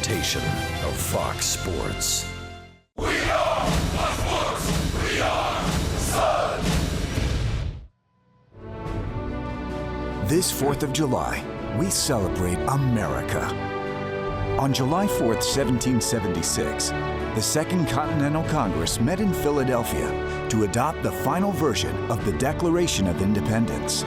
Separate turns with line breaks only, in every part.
presentation of Fox Sports.
We are Fox Sports. We are Sun.
This 4th of July, we celebrate America. On July 4th, 1776, the Second Continental Congress met in Philadelphia to adopt the final version of the Declaration of Independence.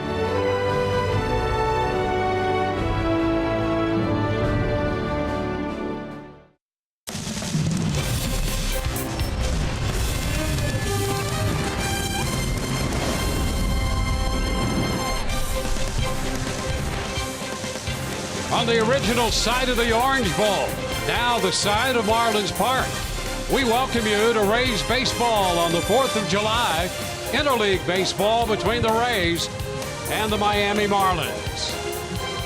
On the original side of the Orange Bowl, now the side of Marlins Park. We welcome you to Rays baseball on the 4th of July, interleague baseball between the Rays and the Miami Marlins.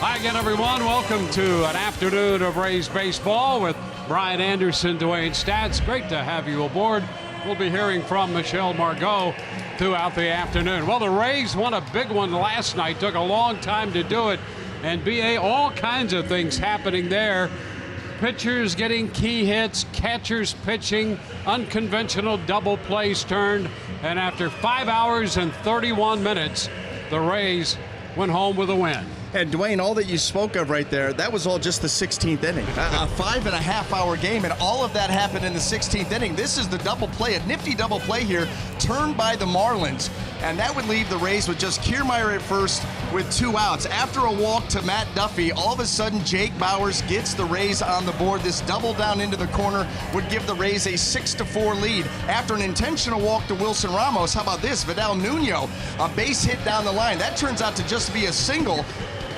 Hi again, everyone. Welcome to an afternoon of Rays baseball with Brian Anderson, Dwayne Stats. Great to have you aboard. We'll be hearing from Michelle Margot throughout the afternoon. Well, the Rays won a big one last night. Took a long time to do it. And BA, all kinds of things happening there. Pitchers getting key hits, catchers pitching, unconventional double plays turned, and after 5 hours and 31 minutes, the Rays went home with a win.
And Dwayne, all that you spoke of right there, that was all just the 16th inning. A 5.5-hour game, and all of that happened in the 16th inning. This is the double play, a nifty double play here, turned by the Marlins. And that would leave the Rays with just Kiermaier at first with 2 outs. After a walk to Matt Duffy, all of a sudden Jake Bauers gets the Rays on the board. This double down into the corner would give the Rays a 6-4 lead. After an intentional walk to Wilson Ramos, how about this? Vidal Nuno, a base hit down the line. That turns out to just be a single.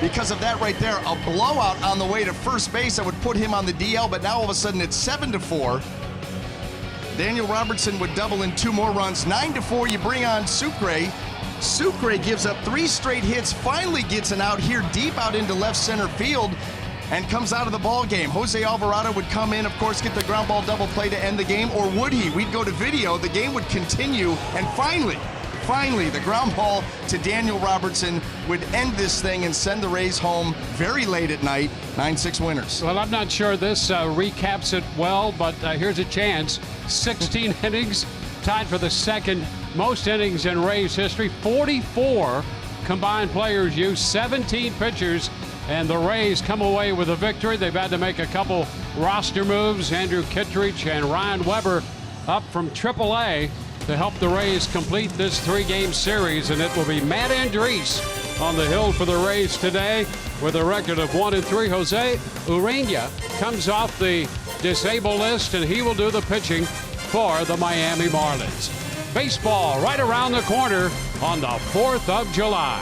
Because of that right there, a blowout on the way to first base that would put him on the DL, but now all of a sudden it's 7-4. Daniel Robertson would double in 2 more runs. 9-4, you bring on Sucre. Sucre gives up 3 straight hits, finally gets an out here deep out into left center field, and comes out of the ball game. Jose Alvarado would come in, of course, get the ground ball double play to end the game, or would he? We'd go to video, the game would continue, and finally, the ground ball to Daniel Robertson would end this thing and send the Rays home very late at night, 9-6 winners.
Well, I'm not sure this recaps it well, but here's a chance. 16 innings, tied for the second most innings in Rays history. 44 combined players used, 17 pitchers, and the Rays come away with a victory. They've had to make a couple roster moves. Andrew Kittredge and Ryan Weber up from AAA to help the Rays complete this 3-game series, and it will be Matt Andriese on the hill for the Rays today with a record of 1-3. Jose Urena comes off the disabled list, and he will do the pitching for the Miami Marlins. Baseball right around the corner on the 4th of July.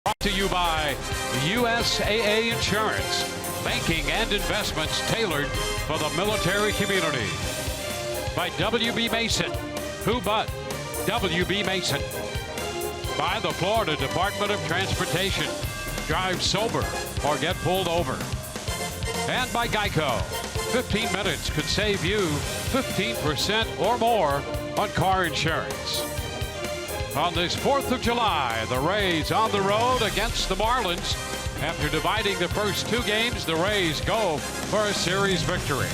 Brought to you by USAA Insurance, banking and investments tailored for the military community. By WB Mason, who but WB Mason. By the Florida Department of Transportation, drive sober or get pulled over. And by Geico, 15 minutes could save you 15% or more on car insurance. On this 4th of July, the Rays on the road against the Marlins. After dividing the first 2 games, the Rays go for a series victory.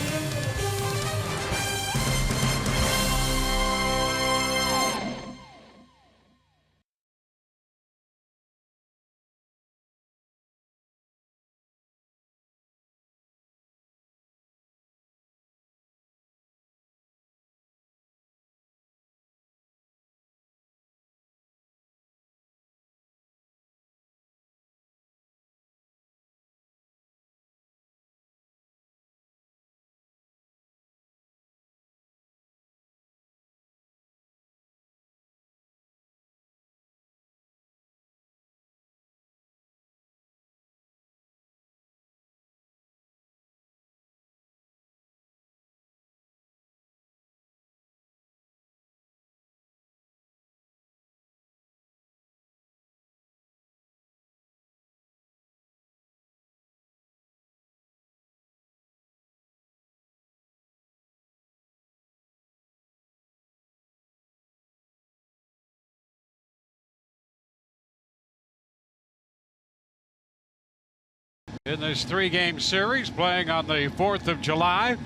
In this 3-game series playing on the 4th of July,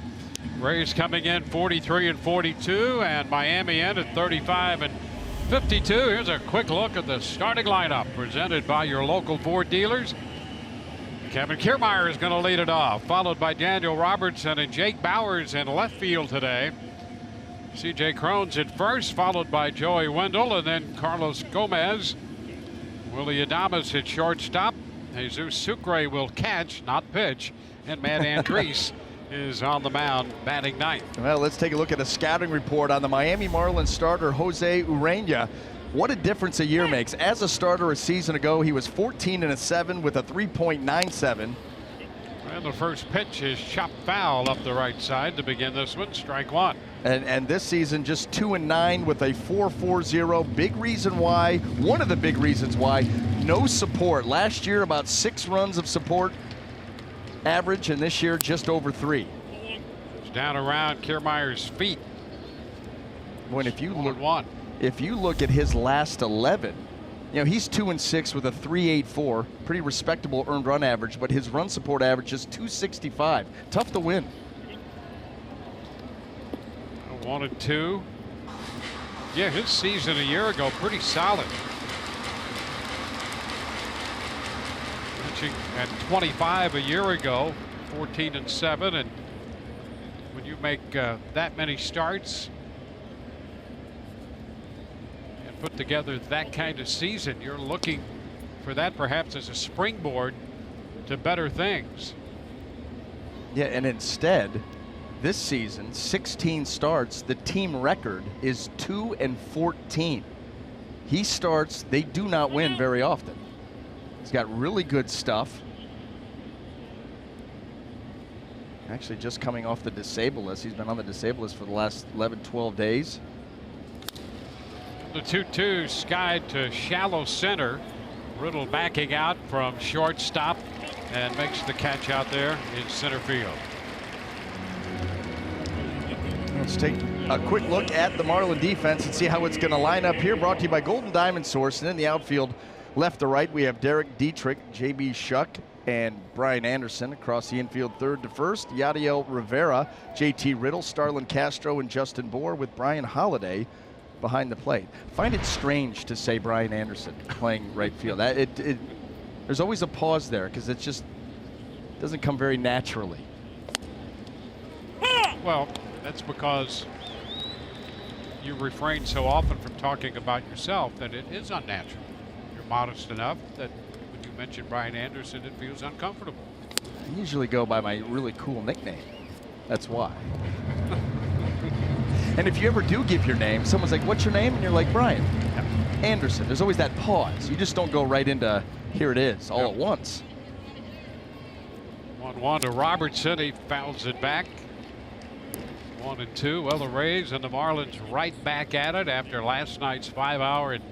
Rays coming in 43-42 and Miami in at 35-52. Here's a quick look at the starting lineup presented by your local Ford dealers. Kevin Kiermaier is going to lead it off, followed by Daniel Robertson and Jake Bowers in left field today. C.J. Cron's at first, followed by Joey Wendell, and then Carlos Gomez. Willie Adames at shortstop. Jesus Sucre will catch, not pitch, and Matt Andriese is on the mound batting 9th.
Well, let's take a look at a scouting report on the Miami Marlins starter Jose Urena. What a difference a year makes. As a starter a season ago, he was 14-7 with a 3.97.
And the first pitch is chopped foul up the right side to begin this one. Strike 1.
And this season, just 2-9 with a 4.40. Big reason why, one of the big reasons why, no support. Last year, about 6 runs of support average, and this year, just over 3.
It's down around Kiermaier's feet.
When if you look,
1.
if you look at his last 11, you know, he's 2-6 with a 3.84, pretty respectable earned run average, but his run support average is 265. Tough to win.
1-2. Yeah, his season a year ago, pretty solid. Pitching at 25 a year ago, 14-7, and when you make that many starts and put together that kind of season, you're looking for that perhaps as a springboard to better things.
Yeah, and instead, this season, 16 starts, the team record is 2-14. He starts, they do not win very often. He's got really good stuff. Actually just coming off the disabled list. He's been on the disabled list for the last 11, 12 days.
The 2-2 skied to shallow center. Riddle backing out from shortstop and makes the catch out there in center field.
Let's take a quick look at the Marlin defense and see how it's going to line up here. Brought to you by Golden Diamond Source. And in the outfield, left to right, we have Derek Dietrich, J.B. Shuck, and Brian Anderson. Across the infield, third to first, Yadiel Rivera, J.T. Riddle, Starlin Castro, and Justin Bohr, with Brian Holiday behind the plate. Find it strange to say Brian Anderson playing right field. There's always a pause there because it just doesn't come very naturally.
Well, that's because you refrain so often from talking about yourself that it is unnatural. You're modest enough that when you mention Brian Anderson, it feels uncomfortable.
I usually go by my really cool nickname. That's why. And if you ever do give your name, someone's like, "What's your name?" And you're like, "Brian." Anderson. There's always that pause. You just don't go right into here it is all at once.
1-1 to Robertson. He fouls it back. 1-2. Well, the Rays and the Marlins right back at it after last night's 5-hour and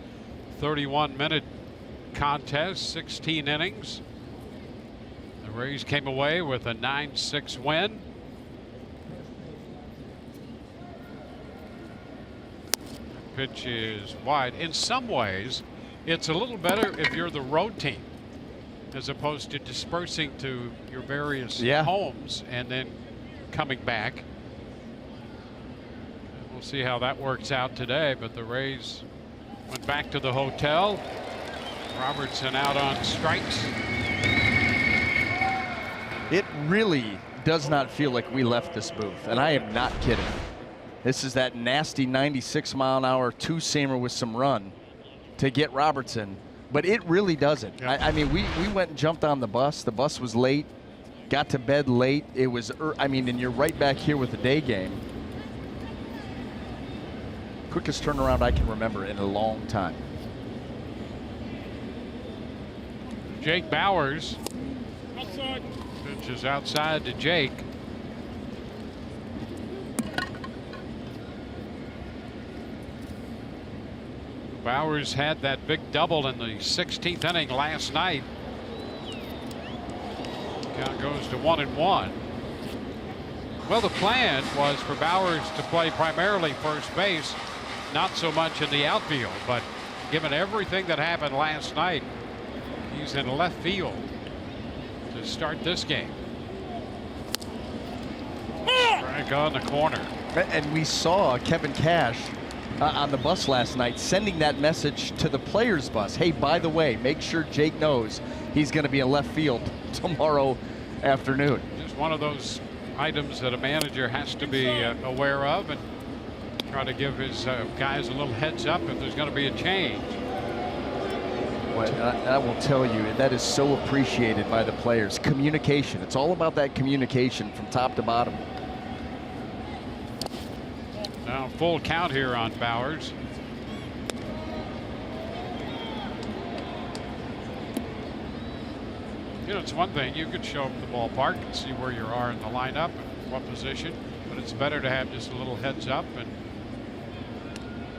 31-minute contest, 16 innings. The Rays came away with a 9-6 win. Pitch is wide. In some ways, it's a little better if you're the road team as opposed to dispersing to your various homes and then coming back. We'll see how that works out today, but the Rays went back to the hotel. Robertson out on strikes.
It really does not feel like we left this booth, and I am not kidding. This is that nasty 96-mile-an-hour two-seamer with some run to get Robertson, but it really doesn't. I mean, we went and jumped on the bus. The bus was late, got to bed late. It was, I mean, and you're right back here with the day game. Quickest turnaround I can remember in a long time.
Jake Bauers. Pitch is outside to Jake. Bauers had that big double in the 16th inning last night. Count goes to 1-1. Well, the plan was for Bauers to play primarily first base, not so much in the outfield, but given everything that happened last night, he's in left field to start this game. Strike on the corner.
And we saw Kevin Cash on the bus last night sending that message to the players' bus. Hey, by the way, make sure Jake knows he's going to be in left field tomorrow afternoon.
Just one of those items that a manager has to be aware of and try to give his guys a little heads up if there's going to be a change.
Well, I will tell you, that is so appreciated by the players. Communication. It's all about that communication from top to bottom.
Now full count here on Bauers. You know, it's one thing, you could show up at the ballpark and see where you are in the lineup and what position, but it's better to have just a little heads up and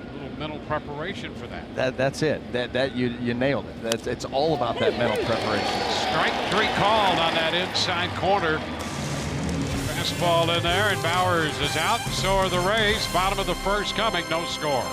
a little mental preparation for that.
That's it. That you nailed it. It's all about that mental preparation.
Strike three called on that inside corner. Fastball in there, and Bauers is out. So are the Rays. Bottom of the first coming, no score.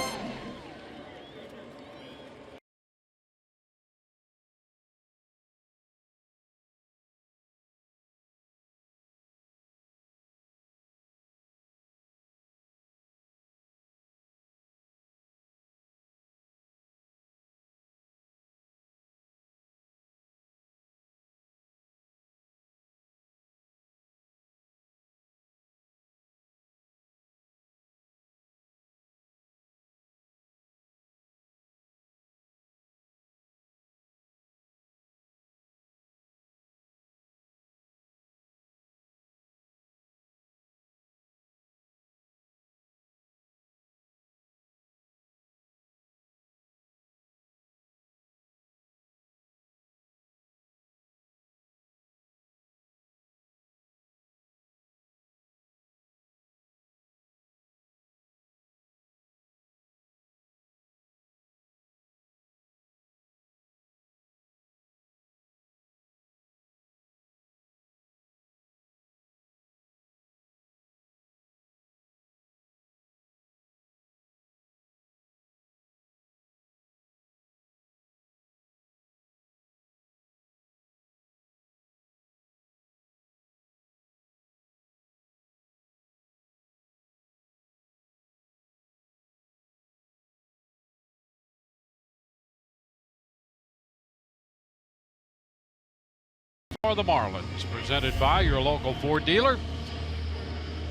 For the Marlins, presented by your local Ford dealer.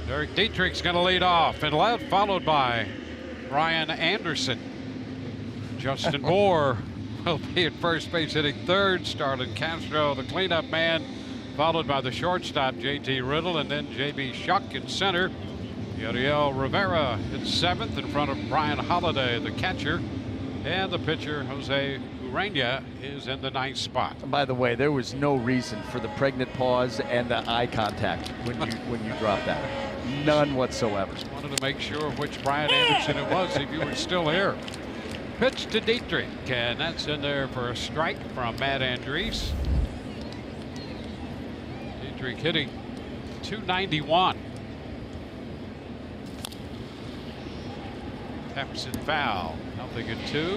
Derek Dietrich's going to lead off in left, followed by Brian Anderson. Justin Moore will be at first base hitting third. Starlin Castro, the cleanup man, followed by the shortstop J.T. Riddle, and then J.B. Shuck in center. Yadiel Rivera in seventh in front of Brian Holiday, the catcher. And the pitcher, Jose Urena, is in the ninth spot.
And by the way, there was no reason for the pregnant pause and the eye contact when you dropped that. None whatsoever.
Just wanted to make sure which Brian Anderson it was if you were still here. Pitch to Dietrich, and that's in there for a strike from Matt Andriese. Dietrich hitting .291. Taps and foul. Nothing at 2.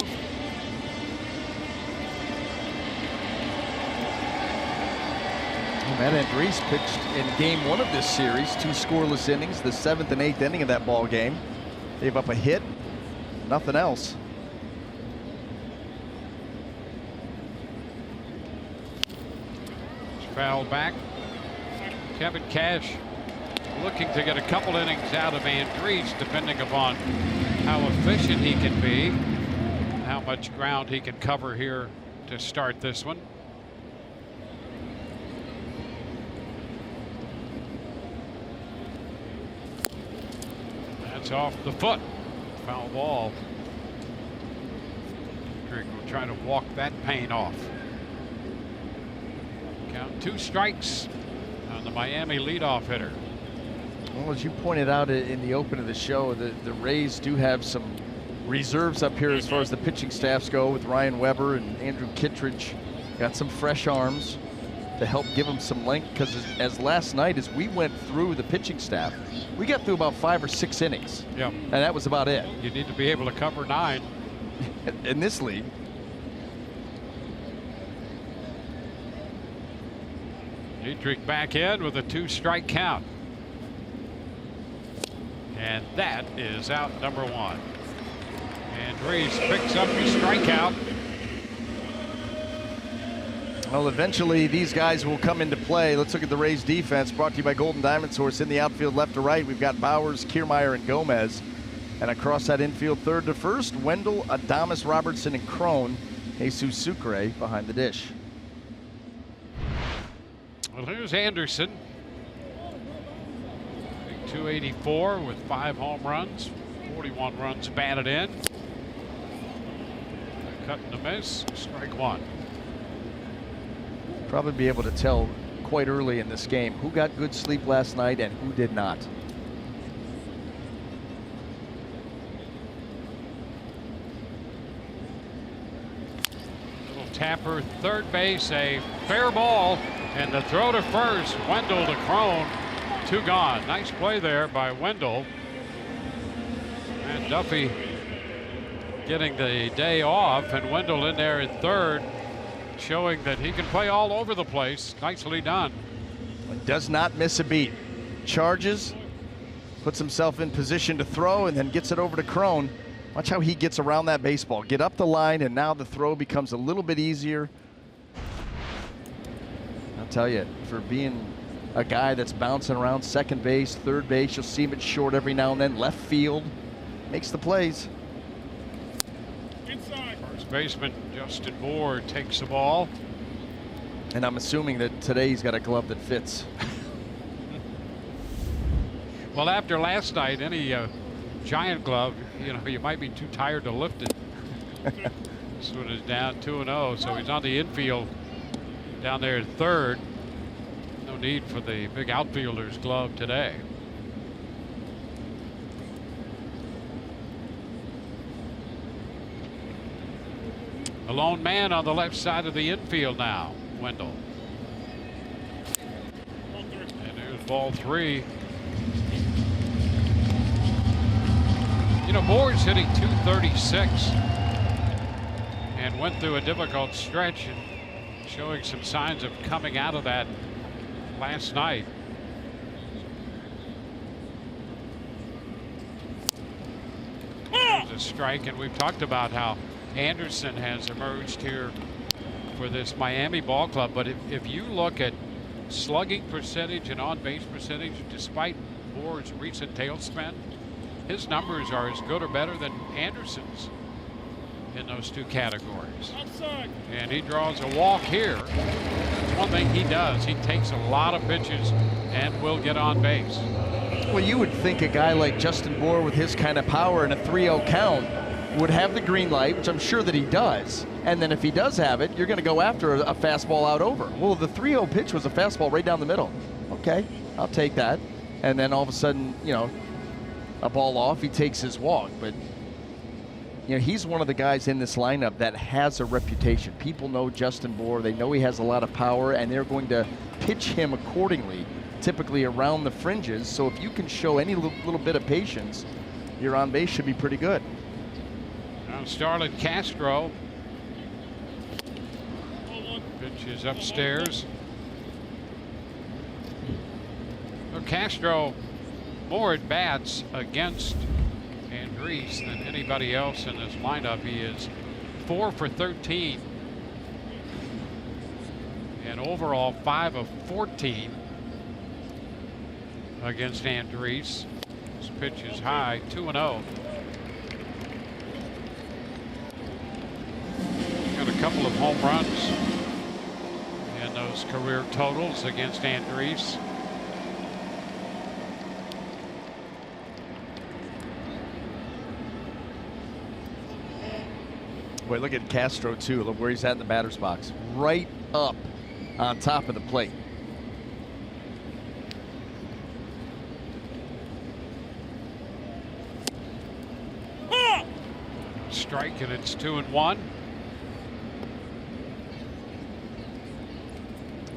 Matt Andriese pitched in game 1 of this series, 2 scoreless innings, the 7th and 8th inning of that ball game. Gave up a hit, nothing else.
Foul back. Kevin Cash looking to get a couple innings out of Andriese, depending upon how efficient he can be, how much ground he can cover here to start this one. That's off the foot. Foul ball. Dietrich will try to walk that pain off. Count 2 strikes on the Miami leadoff hitter.
Well, as you pointed out in the open of the show, the Rays do have some reserves up here as far as the pitching staffs go, with Ryan Weber and Andrew Kittredge. Got some fresh arms to help give them some length, because as last night, as we went through the pitching staff, we got through about 5 or 6 innings.
Yep.
And that was about it.
You need to be able to cover 9.
In this league.
Dietrich back in with a 2-strike count. And that is out number 1. Andriese picks up his strikeout.
Well, eventually these guys will come into play. Let's look at the Rays defense, brought to you by Golden Diamond Source. In the outfield, left to right, we've got Bowers, Kiermaier, and Gomez. And across that infield, third to first, Wendell, Adames, Robertson, and Crone. Jesus Sucre behind the dish.
Well, here's Anderson. Big 284 with 5 home runs, 41 runs batted in. Cut and a miss, strike 1.
Probably be able to tell quite early in this game who got good sleep last night and who did not.
Little tapper, third base, a fair ball, and the throw to first. Wendell to Crone, 2 gone. Nice play there by Wendell. And Duffy getting the day off, and Wendell in there in third, showing that he can play all over the place. Nicely done.
Does not miss a beat. Charges, puts himself in position to throw, and then gets it over to Crone. Watch how he gets around that baseball. Get up the line, and now the throw becomes a little bit easier. I'll tell you, for being a guy that's bouncing around second base, third base, you'll see him at short every now and then, left field, makes the plays.
First baseman Justin Moore takes the ball.
And I'm assuming that today he's got a glove that fits.
Well, after last night, any giant glove, you might be too tired to lift it. This one is down 2-0, so he's on the infield down there at third. No need for the big outfielder's glove today. A lone man on the left side of the infield now, Wendell. And there's ball 3. Moore's hitting .236 and went through a difficult stretch and showing some signs of coming out of that last night. There's a strike, and we've talked about how Anderson has emerged here for this Miami ball club. But if you look at slugging percentage and on-base percentage, despite Moore's recent tailspin, his numbers are as good or better than Anderson's in those 2 categories. And he draws a walk here. That's one thing he does. He takes a lot of pitches and will get on base.
Well, you would think a guy like Justin Moore with his kind of power and a 3-0 count would have the green light, which I'm sure that he does. And then if he does have it, you're going to go after a fastball out over. Well, the 3-0 pitch was a fastball right down the middle. Okay, I'll take that. And then all of a sudden, you know, a ball off, he takes his walk. But, you know, he's one of the guys in this lineup that has a reputation. People know Justin Bour. They know he has a lot of power, and they're going to pitch him accordingly, typically around the fringes. So if you can show any little bit of patience, your on base should be pretty good.
Now Starlin Castro. Pitch is upstairs. So Castro more at bats against Andres than anybody else in this lineup. He is 4 for 13. And overall 5 of 14 against Andres. This pitch is high, 2-0. Got a couple of home runs in those career totals against Andres.
Boy, look at Castro, too. Look where he's at in the batter's box. Right up on top of the plate.
Strike, and it's 2-1.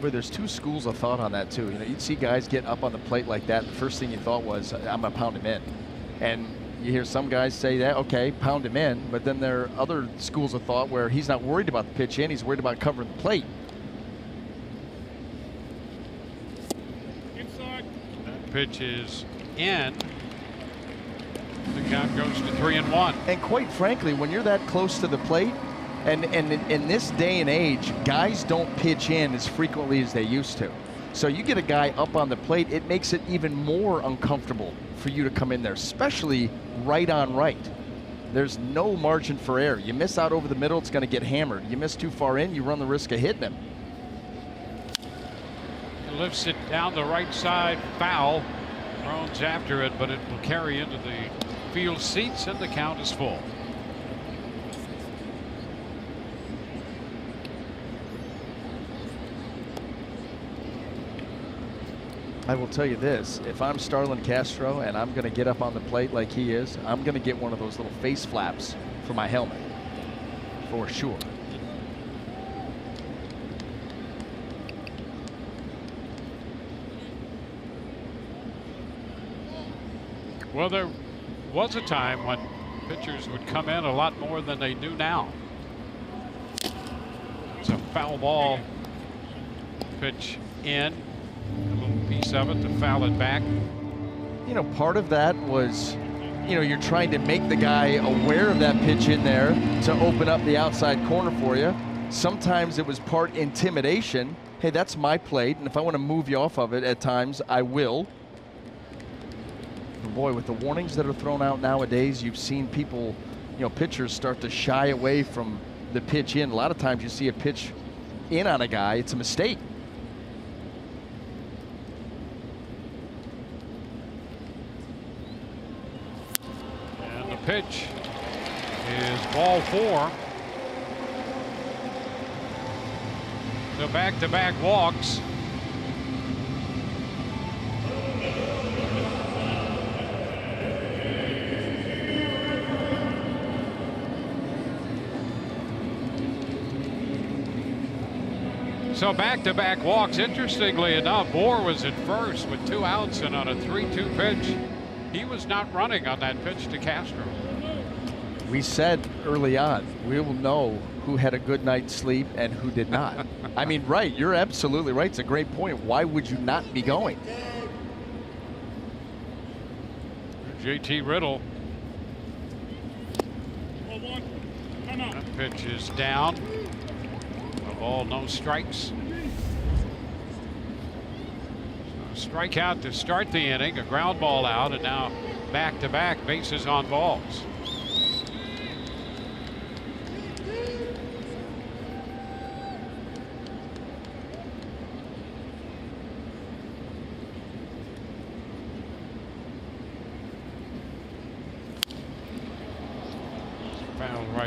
But there's two schools of thought on that, too. You know, you'd see guys get up on the plate like that. The first thing you thought was, I'm going to pound him in. And you hear some guys say that, okay, pound him in. But then there are other schools of thought where he's not worried about the pitch in. He's worried about covering the plate.
That pitch is in. The count goes to 3-1.
And quite frankly, when you're that close to the plate, and in this day and age, guys don't pitch in as frequently as they used to. So you get a guy up on the plate, it makes it even more uncomfortable for you to come in there, especially right on right. There's no margin for error. You miss out over the middle, it's going to get hammered. You miss too far in, you run the risk of hitting him.
He lifts it down the right side, foul. Thrones after it, but it will carry into the field seats, and the count is full.
I will tell you this, if I'm Starlin Castro and I'm going to get up on the plate like he is, I'm going to get one of those little face flaps for my helmet, for sure.
Well, there was a time when pitchers would come in a lot more than they do now. It's a foul ball. Pitch in. A little piece of it to foul it back.
You know, part of that was, you know, you're trying to make the guy aware of that pitch in there to open up the outside corner for you. Sometimes it was part intimidation. Hey, that's my plate, and if I want to move you off of it at times, I will. But boy, with the warnings that are thrown out nowadays, you've seen people, you know, pitchers start to shy away from the pitch in. A lot of times you see a pitch in on a guy, it's a mistake.
Pitch is ball 4. So back-to-back walks. So back-to-back walks. Interestingly enough, Bour was at first with 2 outs, and on a 3-2 pitch, he was not running on that pitch to Castro.
We said early on, we will know who had a good night's sleep and who did not. I mean, right, you're absolutely right. It's a great point. Why would you not be going?
JT Riddle. That pitch is down. A ball, no strikes. So strikeout to start the inning, a ground ball out, and now back-to-back bases on balls.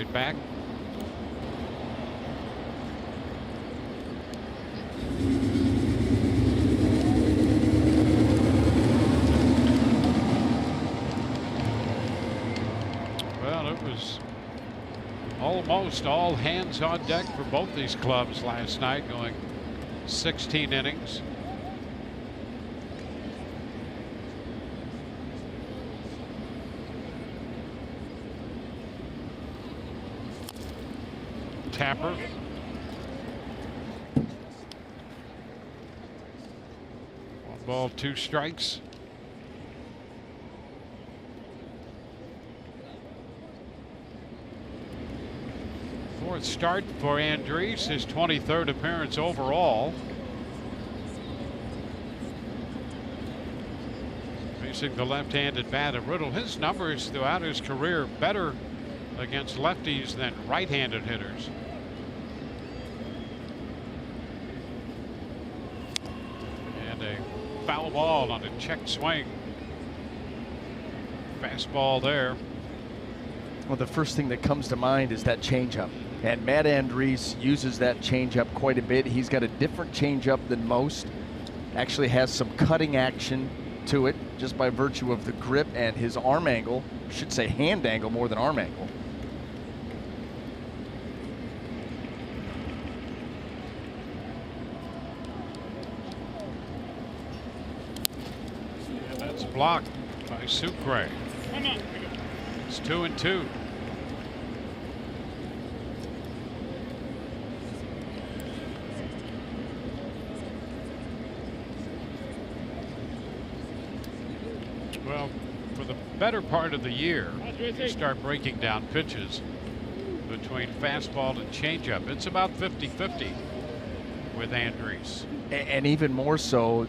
right back. Well, it was almost all hands on deck for both these clubs last night, going 16 innings. Tapper. One ball, 2 strikes. Fourth start for Andriese, his 23rd appearance overall. Facing the left-handed bat of Riddle. His numbers throughout his career better against lefties than right-handed hitters. And a foul ball on a check swing. Fastball there.
Well, the first thing that comes to mind is that changeup. And Matt Andriese uses that changeup quite a bit. He's got a different changeup than most. Actually has some cutting action to it just by virtue of the grip and his arm angle. I should say hand angle more than arm angle.
And that's blocked by Sucre. It's 2-2. Well, for the better part of the year, you start breaking down pitches between fastball and changeup. It's about 50-50 with Andriese.
And even more so,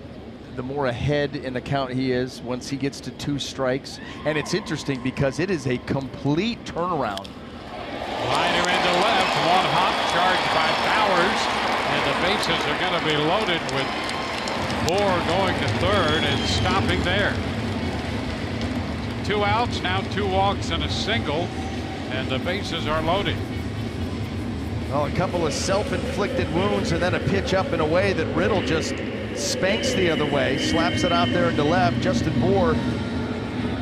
the more ahead in the count he is once he gets to 2 strikes. And it's interesting because it is a complete turnaround.
Liner into left, 1 hop charged by Bowers, and the bases are going to be loaded with 4 going to third and stopping there. 2 outs, now 2 walks and a single, and the bases are loaded.
Well, a couple of self-inflicted wounds and then a pitch up and away that Riddle just spanks the other way, slaps it out there into left. Justin Bour,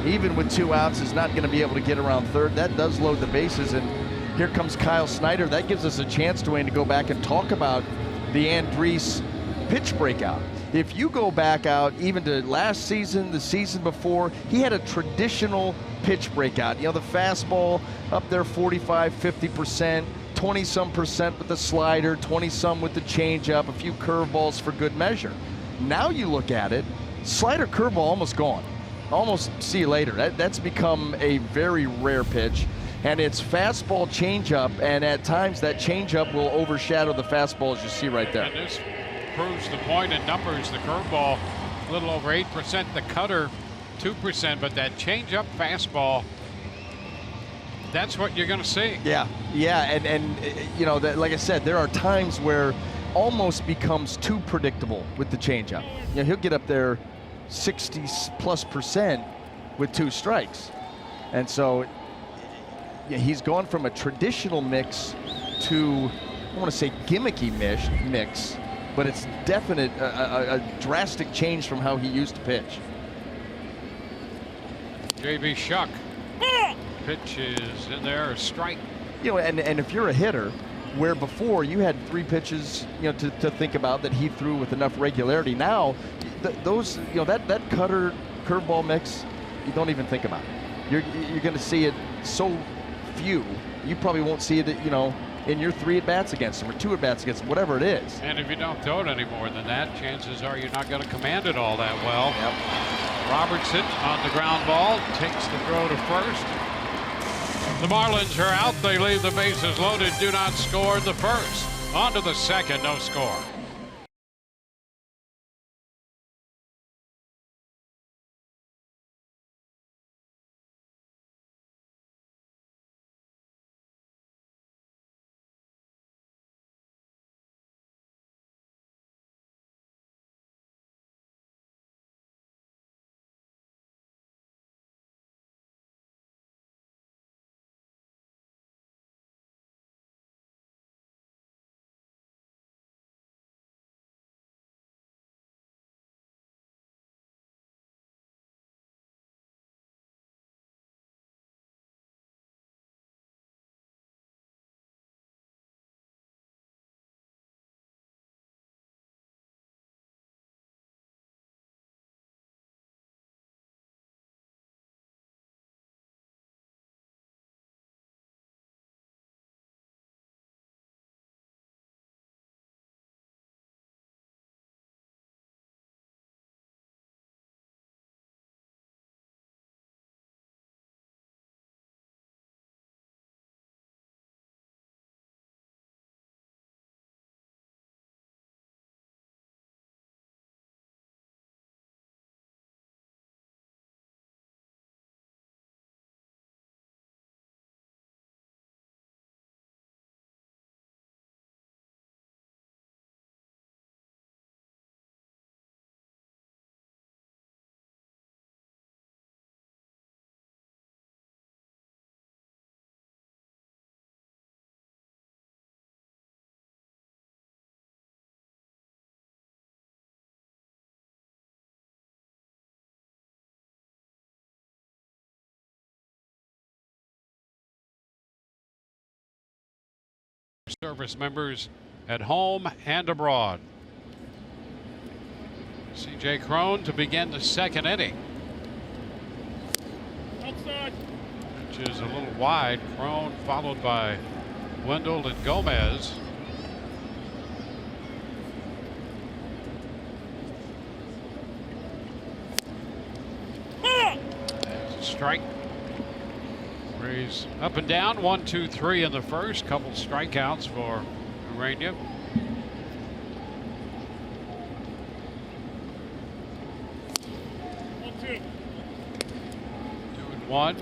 even with 2 outs, is not going to be able to get around third. That does load the bases, and here comes Kyle Snyder. That gives us a chance, Dwayne, to go back and talk about the Andriese pitch breakout. If you go back out even to last season, the season before, he had a traditional pitch breakout. You know, the fastball up there 45, 50%, 20-some% with the slider, 20-some with the changeup, a few curveballs for good measure. Now you look at it, slider, curveball almost gone. Almost see you later. That's become a very rare pitch. And it's fastball, changeup, and at times that changeup will overshadow the fastball, as you see right there.
And this proves the point in numbers. The curveball a little over 8%, the cutter 2%, but that changeup fastball, that's what you're going to see.
Yeah, and you know, that, like I said, there are times where almost becomes too predictable with the changeup. You know, he'll get up there 60+% with 2 strikes, and so yeah, he's gone from a traditional mix to, I want to say, gimmicky mix, but it's definite a drastic change from how he used to pitch.
J.B. Shuck. Pitch is in there, a strike.
You know, and if you're a hitter, where before you had 3 pitches, you know, to think about that he threw with enough regularity, now those, you know, that cutter curveball mix, you don't even think about it. You're going to see it so few, you probably won't see it, you know, in your 3 at-bats against him or 2 at-bats against him, whatever it is.
And if you don't throw it any more than that, chances are you're not going to command it all that well.
Yep.
Robertson on the ground ball, takes the throw to first. The Marlins are out. They leave the bases loaded. Do not score in the first. On to the second, no score. service members at home and abroad. C.J. Crone to begin the second inning.
Outside.
Which is a little wide. Crone followed by Wendell and Gomez. There's a strike. Rays up and down, 1, 2, 3 in the first. Couple strikeouts for Urania.
Two.
2-1.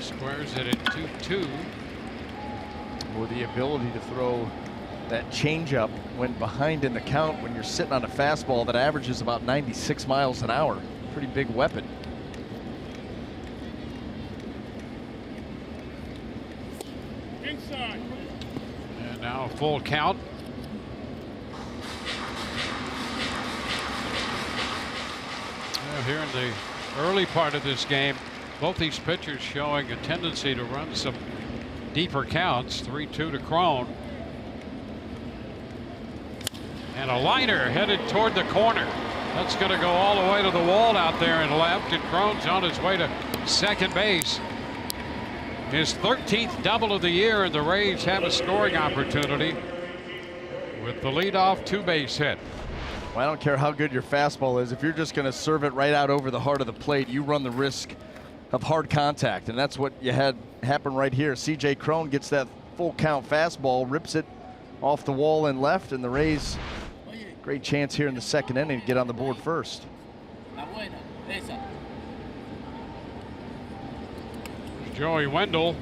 Squares it at 2-2.
With the ability to throw that changeup when behind in the count when you're sitting on a fastball that averages about 96 miles an hour. Pretty big weapon.
Inside.
And now a full count. Well, here in the early part of this game, both these pitchers showing a tendency to run some deeper counts. 3-2 to Crone. And a liner headed toward the corner. That's going to go all the way to the wall out there and left, and Crone's on his way to second base. His 13th double of the year, and the Rays have a scoring opportunity with the leadoff two-base hit.
Well, I don't care how good your fastball is. If you're just going to serve it right out over the heart of the plate, you run the risk of hard contact, and that's what you had happen right here. C.J. Crone gets that full count fastball, rips it off the wall and left, and the Rays, great chance here in the second inning to get on the board first.
Joey Wendell.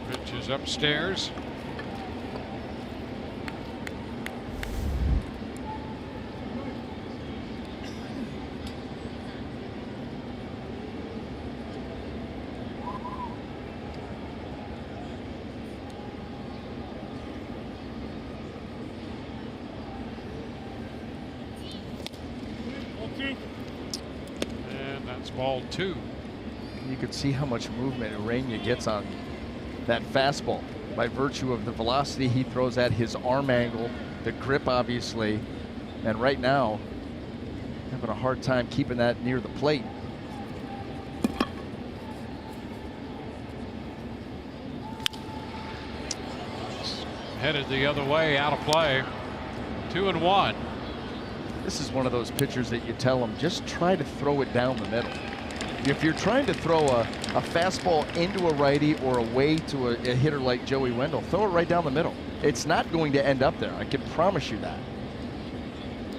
Pitch is upstairs. And that's ball two.
You could see how much movement Urania gets on that fastball by virtue of the velocity he throws at, his arm angle, the grip obviously, and right now having a hard time keeping that near the plate.
Headed the other way, out of play. 2-1.
This is one of those pitchers that you tell him, just try to throw it down the middle. If you're trying to throw a fastball into a righty or away to a hitter like Joey Wendell, throw it right down the middle. It's not going to end up there. I can promise you that.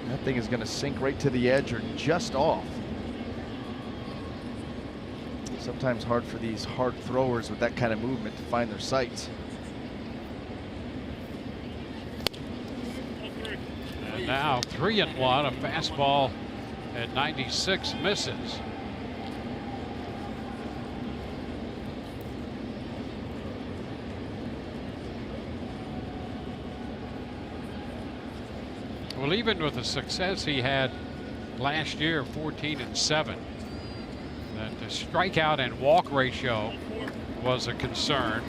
That thing is going to sink right to the edge or just off. Sometimes hard for these hard throwers with that kind of movement to find their sights.
And now 3-1, a fastball at 96 misses. Well, even with the success he had last year, 14-7, that the strikeout and walk ratio was a concern,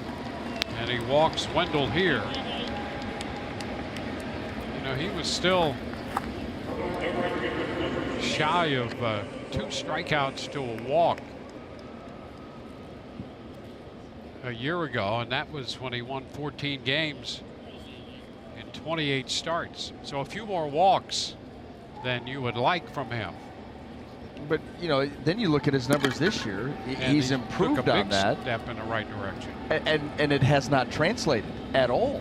and he walks Wendell here. You know, he was still shy of 2 strikeouts to a walk a year ago, and that was when he won 14 games in 28 starts. So a few more walks than you would like from him.
But, you know, then you look at his numbers this year. He's improved
took a
on
big
that.
Step in the right direction.
And it has not translated at all.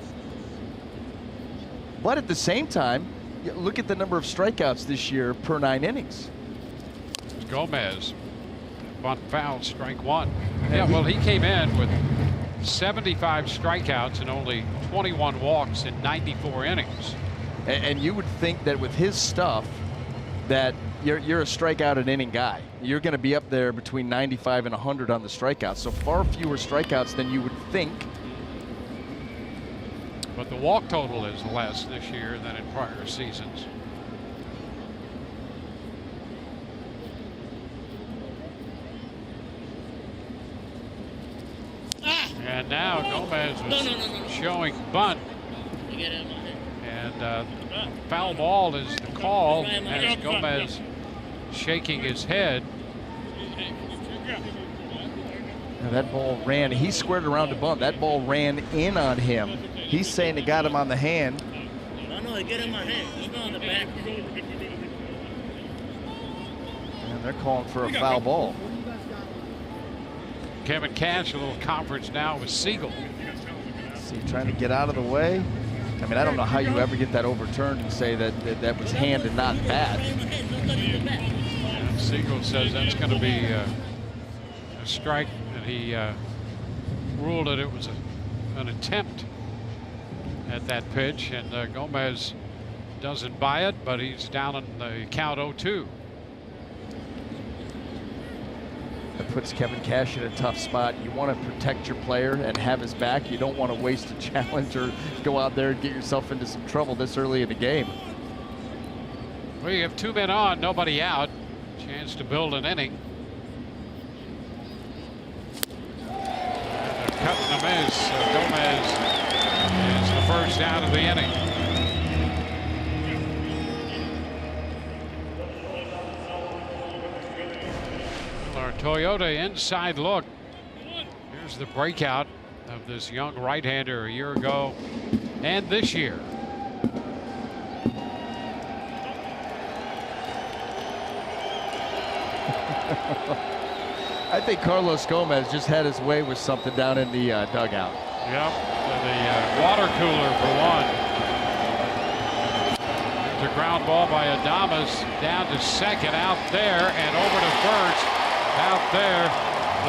But at the same time, look at the number of strikeouts this year per 9 innings.
Gomez, bunt foul, strike one. Yeah, well, he came in with 75 strikeouts and only 21 walks in 94 innings.
And you would think that with his stuff, that you're a strikeout an inning guy. You're going to be up there between 95 and 100 on the strikeouts. So far fewer strikeouts than you would think.
But the walk total is less this year than in prior seasons. And now Gomez was showing bunt. And foul ball is the call as Gomez shaking his head.
Now that ball ran. He squared around to bunt. That ball ran in on him. He's saying it got him on the hand.
No, it got him on the hand. It's not on the back.
And they're calling for a foul ball.
Kevin Cash, a little conference now with Siegel.
See, trying to get out of the way. I mean, I don't know how you ever get that overturned and say that was hand and not bat.
And Siegel says that's going to be a strike, and he ruled that it was an attempt at that pitch, and Gomez doesn't buy it, but he's down in the count 0-2.
That puts Kevin Cash in a tough spot. You want to protect your player and have his back. You don't want to waste a challenge or go out there and get yourself into some trouble this early in the game.
Well, you have 2 men on, nobody out. Chance to build an inning. And they're cutting the miss. Gomez is the first out of the inning. Our Toyota inside look. Here's the breakout of this young right-hander a year ago and this year.
I think Carlos Gomez just had his way with something down in the dugout.
Yep, the water cooler for one. There's a ground ball by Adames down to second, out there, and over to first. Out there,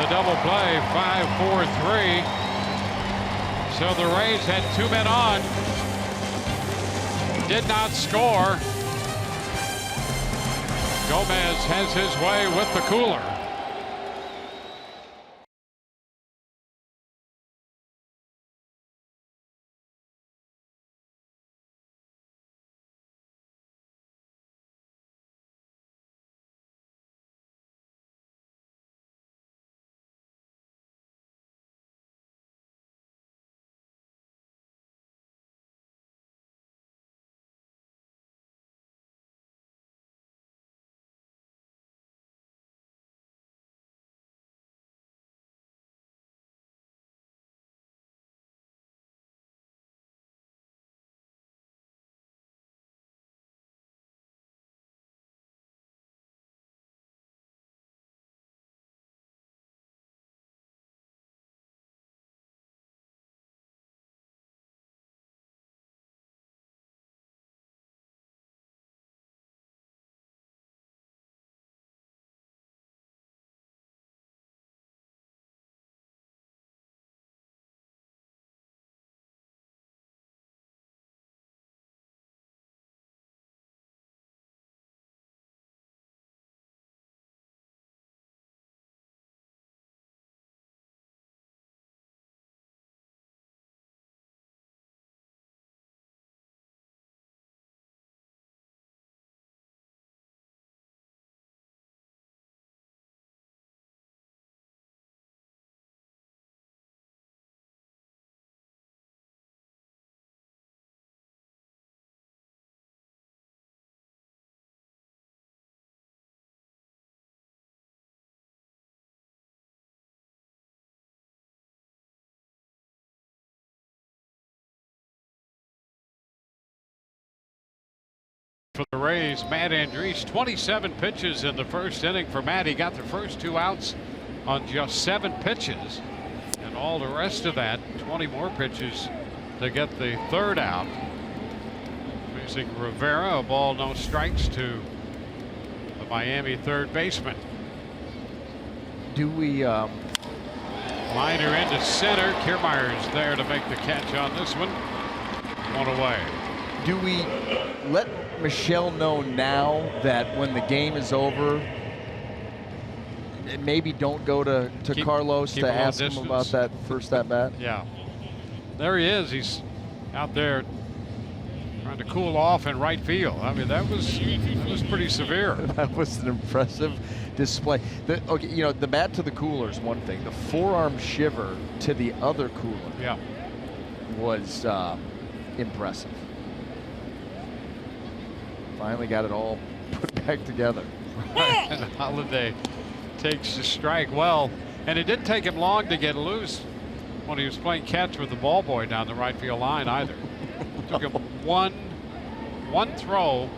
the double play, 5-4-3. So the Rays had 2 men on, did not score. Gomez has his way with the cooler. For the Rays, Matt Andriese, 27 pitches in the first inning for Matt. He got the first 2 outs on just 7 pitches, and all the rest of that, 20 more pitches to get the 3rd out. Facing Rivera, a ball, no strikes to the Miami third baseman.
Do we
Liner into center. Kiermaier's there to make the catch on this one. One away.
Do we let Michelle know now that when the game is over, maybe don't go to Carlos to ask him about that first at bat?
Yeah. There he is. He's out there trying to cool off in right field. I mean, that was pretty severe.
That was an impressive display. Okay, you know, the bat to the cooler is one thing. The forearm shiver to the other cooler was impressive. Finally got it all put back together.
Holiday takes the strike well, and it didn't take him long to get loose when he was playing catch with the ball boy down the right field line either. Took him one throw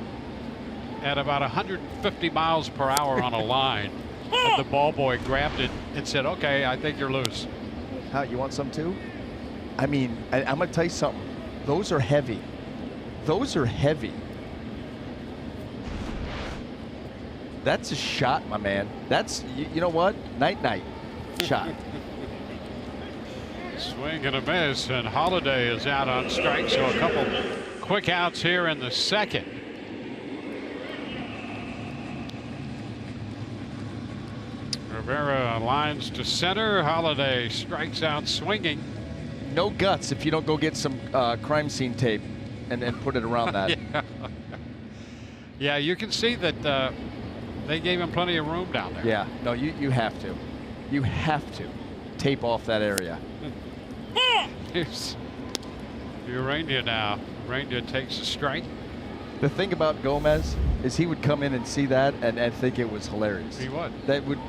at about 150 miles per hour on a line, and the ball boy grabbed it and said, "Okay, I think you're loose."
How, you want some too? I mean, I'm going to tell you something. Those are heavy. Those are heavy. That's a shot, my man. That's, you know what? Night-night shot.
Swing and a miss, and Holiday is out on strike, so a couple quick outs here in the second. Rivera lines to center. Holiday strikes out swinging.
No guts if you don't go get some crime scene tape and put it around that.
Yeah, you can see that they gave him plenty of room down there.
Yeah, no, you have to. You have to tape off that area.
Here's Urania now. Urania takes a strike.
The thing about Gomez is he would come in and see that and think it was hilarious.
He would.
That would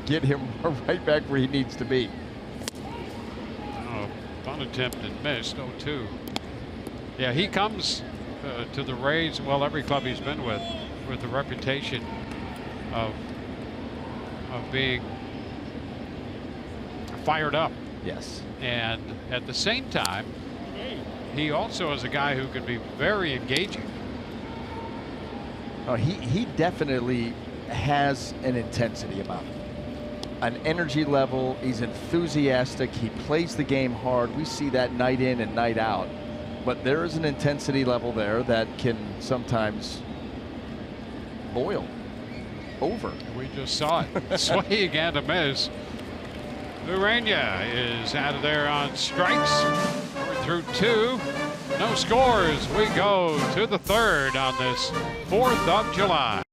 get him right back where he needs to be.
Oh, bunt attempt and missed. 0-2. Yeah, he comes to the Rays, well, every club he's been with the reputation of being fired up.
Yes.
And at the same time, he also is a guy who can be very engaging.
Oh, he definitely has an intensity about him. An energy level. He's enthusiastic. He plays the game hard. We see that night in and night out. But there is an intensity level there that can sometimes boil over.
We just saw it. Swing and a miss. Urania is out of there on strikes. We're through 2. No scores. We go to the third on this 4th of July.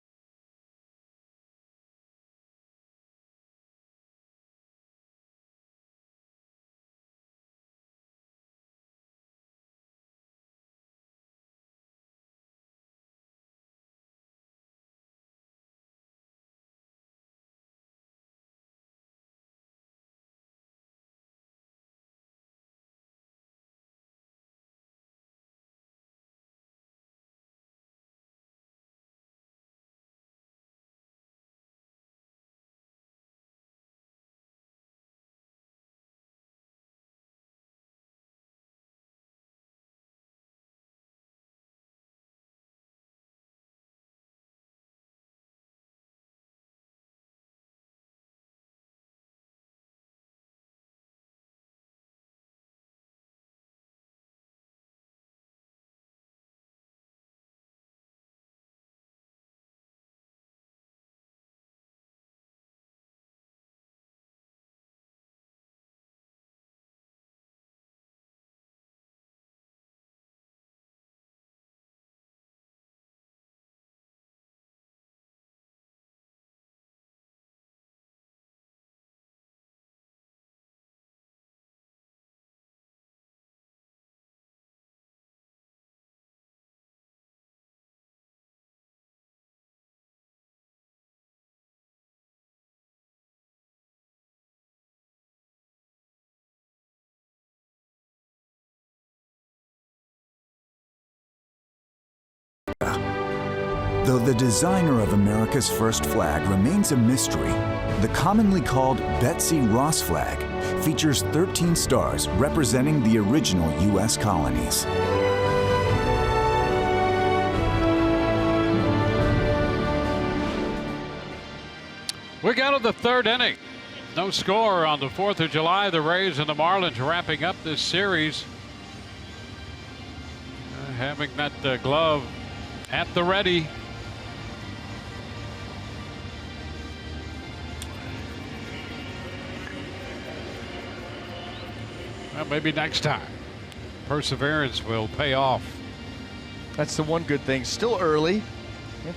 Though the designer of America's first flag remains a mystery, the commonly called Betsy Ross flag features 13 stars representing the original U.S. colonies.
We go to the third inning. No score on the 4th of July. The Rays and the Marlins wrapping up this series. Having that glove at the ready. Well, maybe next time. Perseverance will pay off.
That's the one good thing. Still early.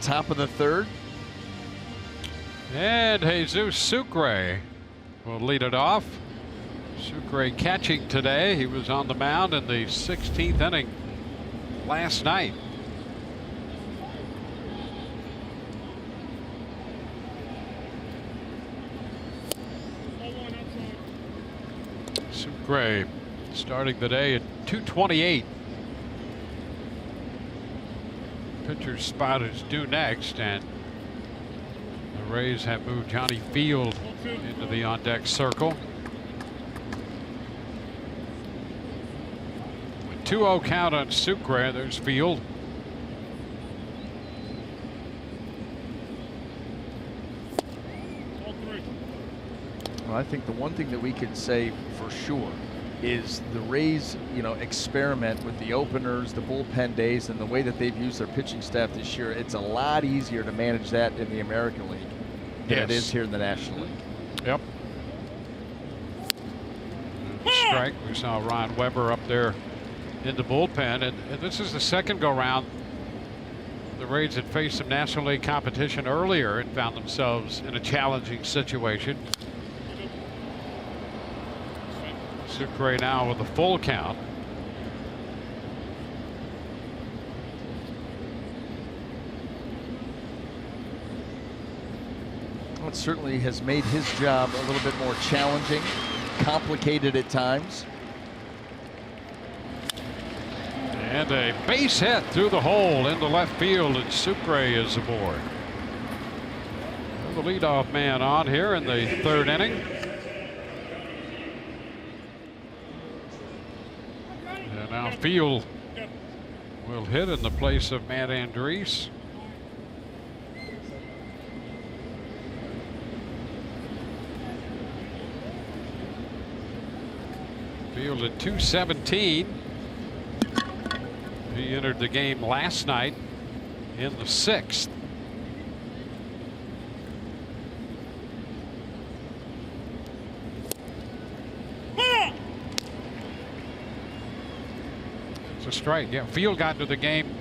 Top of the 3rd.
And Jesus Sucre will lead it off. Sucre catching today. He was on the mound in the 16th inning last night. Sucre starting the day at 228. Pitcher's spot is due next, and the Rays have moved Johnny Field into the on-deck circle. With 2-0 count on Sucre, there's Field.
Well, I think the one thing that we could say for sure is the Rays, experiment with the openers, the bullpen days, and the way that they've used their pitching staff this year. It's a lot easier to manage that in the American League than it is here in the National League.
Yep. Strike. We saw Ron Weber up there in the bullpen, and this is the second go-round. The Rays had faced some National League competition earlier and found themselves in a challenging situation. Sucre now with a full count.
Well, it certainly has made his job a little bit more challenging, complicated at times.
And a base hit through the hole into left field, and Sucre is aboard. The leadoff man on here in the 3rd inning. And now Field will hit in the place of Matt Andriese. Field at 217. He entered the game last night in the 6th. It's a strike. Yeah, Field got into the game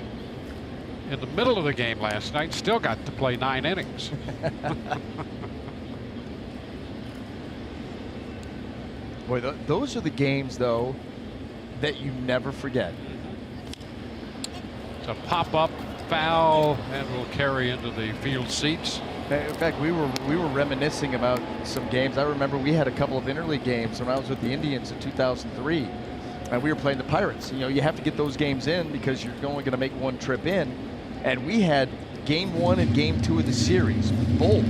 in the middle of the game last night. Still got to play 9 innings.
Boy, those are the games, though, that you never forget.
It's a pop-up foul and will carry into the field seats.
In fact, we were reminiscing about some games. I remember we had a couple of interleague games when I was with the Indians in 2003, and we were playing the Pirates. You have to get those games in because you're only going to make one trip in. And we had game 1 and game 2 of the series. Both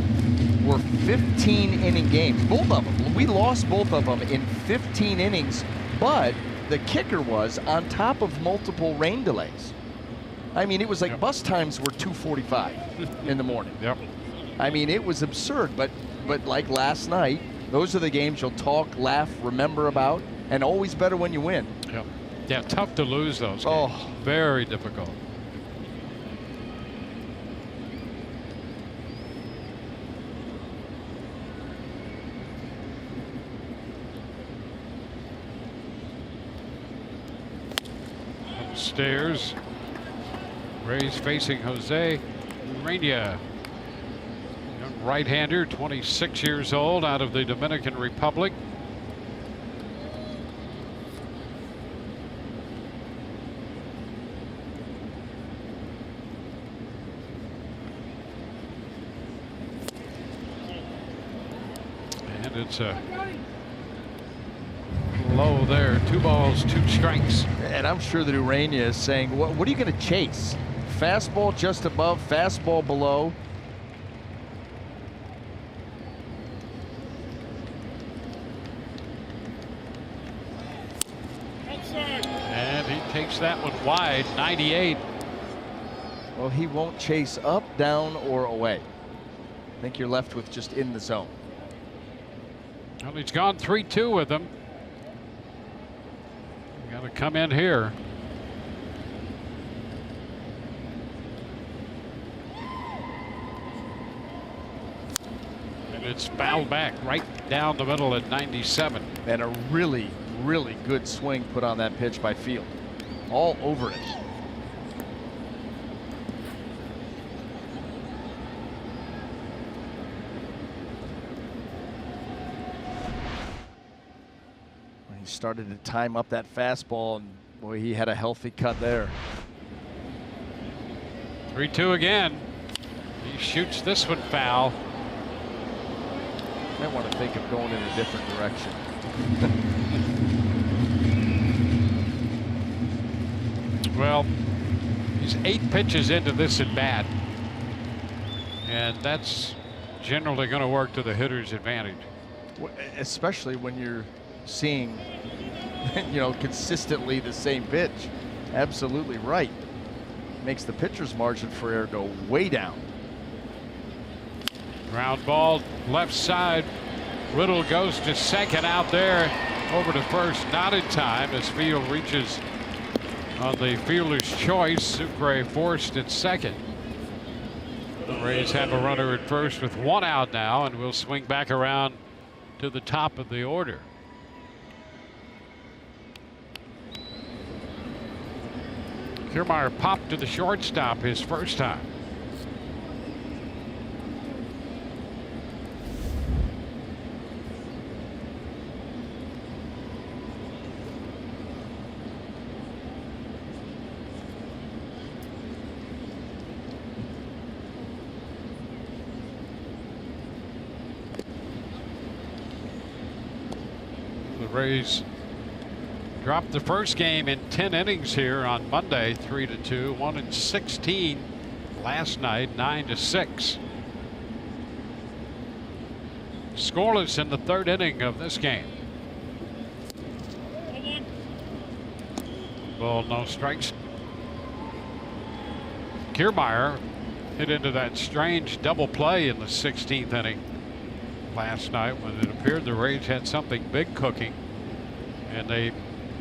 were 15-inning games. Both of them. We lost both of them in 15 innings, but the kicker was on top of multiple rain delays. I mean, it was like bus times were 2:45 in the morning.
Yep.
I mean, it was absurd, but like last night, those are the games you'll talk, laugh, remember about, and always better when you win.
Yep. Yeah, tough to lose those games.
Oh.
Very difficult. Upstairs, Rays facing Jose Urania. Young right-hander, 26 years old, out of the Dominican Republic. And it's a low there. 2 balls, 2 strikes.
And I'm sure that Urania is saying, what are you going to chase? Fastball just above, fastball below.
And he takes that one wide, 98.
Well, he won't chase up, down, or away. I think you're left with just in the zone.
Well, he's gone 3-2 with them. Got to come in here. And it's fouled back right down the middle at 97.
And a really, really good swing put on that pitch by Field. All over it. He started to time up that fastball, and boy, he had a healthy cut there.
3-2 again. He shoots this one foul.
Might want to think of going in a different direction.
Well, he's 8 pitches into this at bat, and that's generally going to work to the hitter's advantage.
Especially when you're seeing, you know, consistently the same pitch. Absolutely right. Makes the pitcher's margin for error go way down.
Ground ball left side. Riddle goes to second out there, over to first, not in time as Field reaches on the fielder's choice. Sucre forced at second. The Rays have a runner at first with 1 out now, and we'll swing back around to the top of the order. Kiermaier popped to the shortstop his first time. The Rays dropped the first game in 10 innings here on Monday, 3-2, 1 in 16 last night, 9-6. Scoreless in the 3rd inning of this game. Ball, no strikes. Kiermaier hit into that strange double play in the 16th inning last night when it appeared the Rays had something big cooking, and they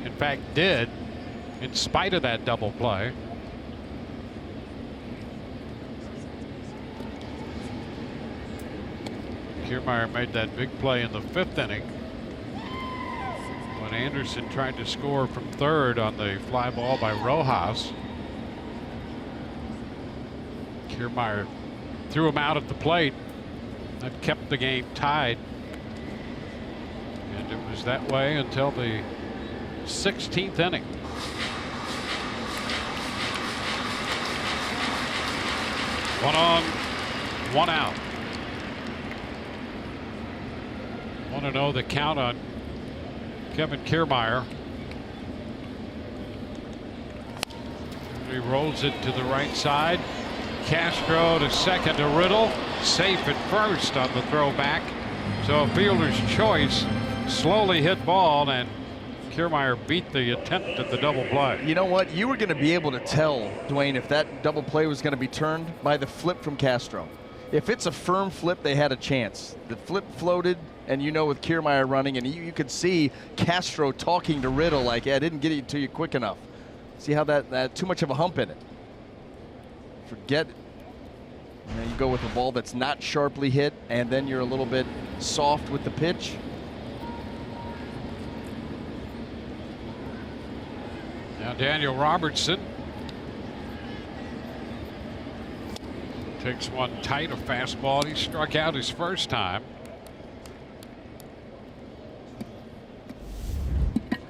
in fact did, in spite of that double play. Kiermaier made that big play in the 5th inning when Anderson tried to score from third on the fly ball by Rojas. Kiermaier threw him out at the plate. That kept the game tied, and it was that way until the 16th inning. One on, 1 out. 1-0 the count on Kevin Kiermaier. He rolls it to the right side. Castro to second to Riddle. Safe at first on the throw back. So a fielder's choice. Slowly hit ball, and Kiermaier beat the attempt at the double play.
You know what? You were going to be able to tell, Dwayne, if that double play was going to be turned by the flip from Castro. If it's a firm flip, they had a chance. The flip floated, and you know, with Kiermaier running, and you could see Castro talking to Riddle like, "Yeah, I didn't get it to you quick enough." See how that too much of a hump in it. Forget it. You know, you go with a ball that's not sharply hit, and then you're a little bit soft with the pitch.
Now Daniel Robertson takes one tight, a fastball. He struck out his first time.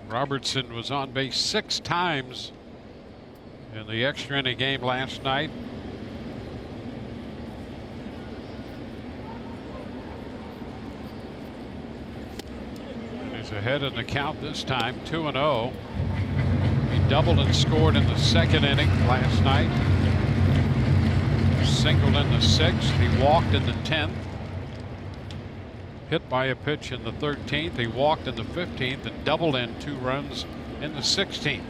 Robertson was on base 6 times in the extra inning game last night. He's ahead in the count this time, 2-0. He doubled and scored in the 2nd inning last night. Singled in the 6th. He walked in the 10th. Hit by a pitch in the 13th. He walked in the 15th and doubled in 2 runs in the 16th.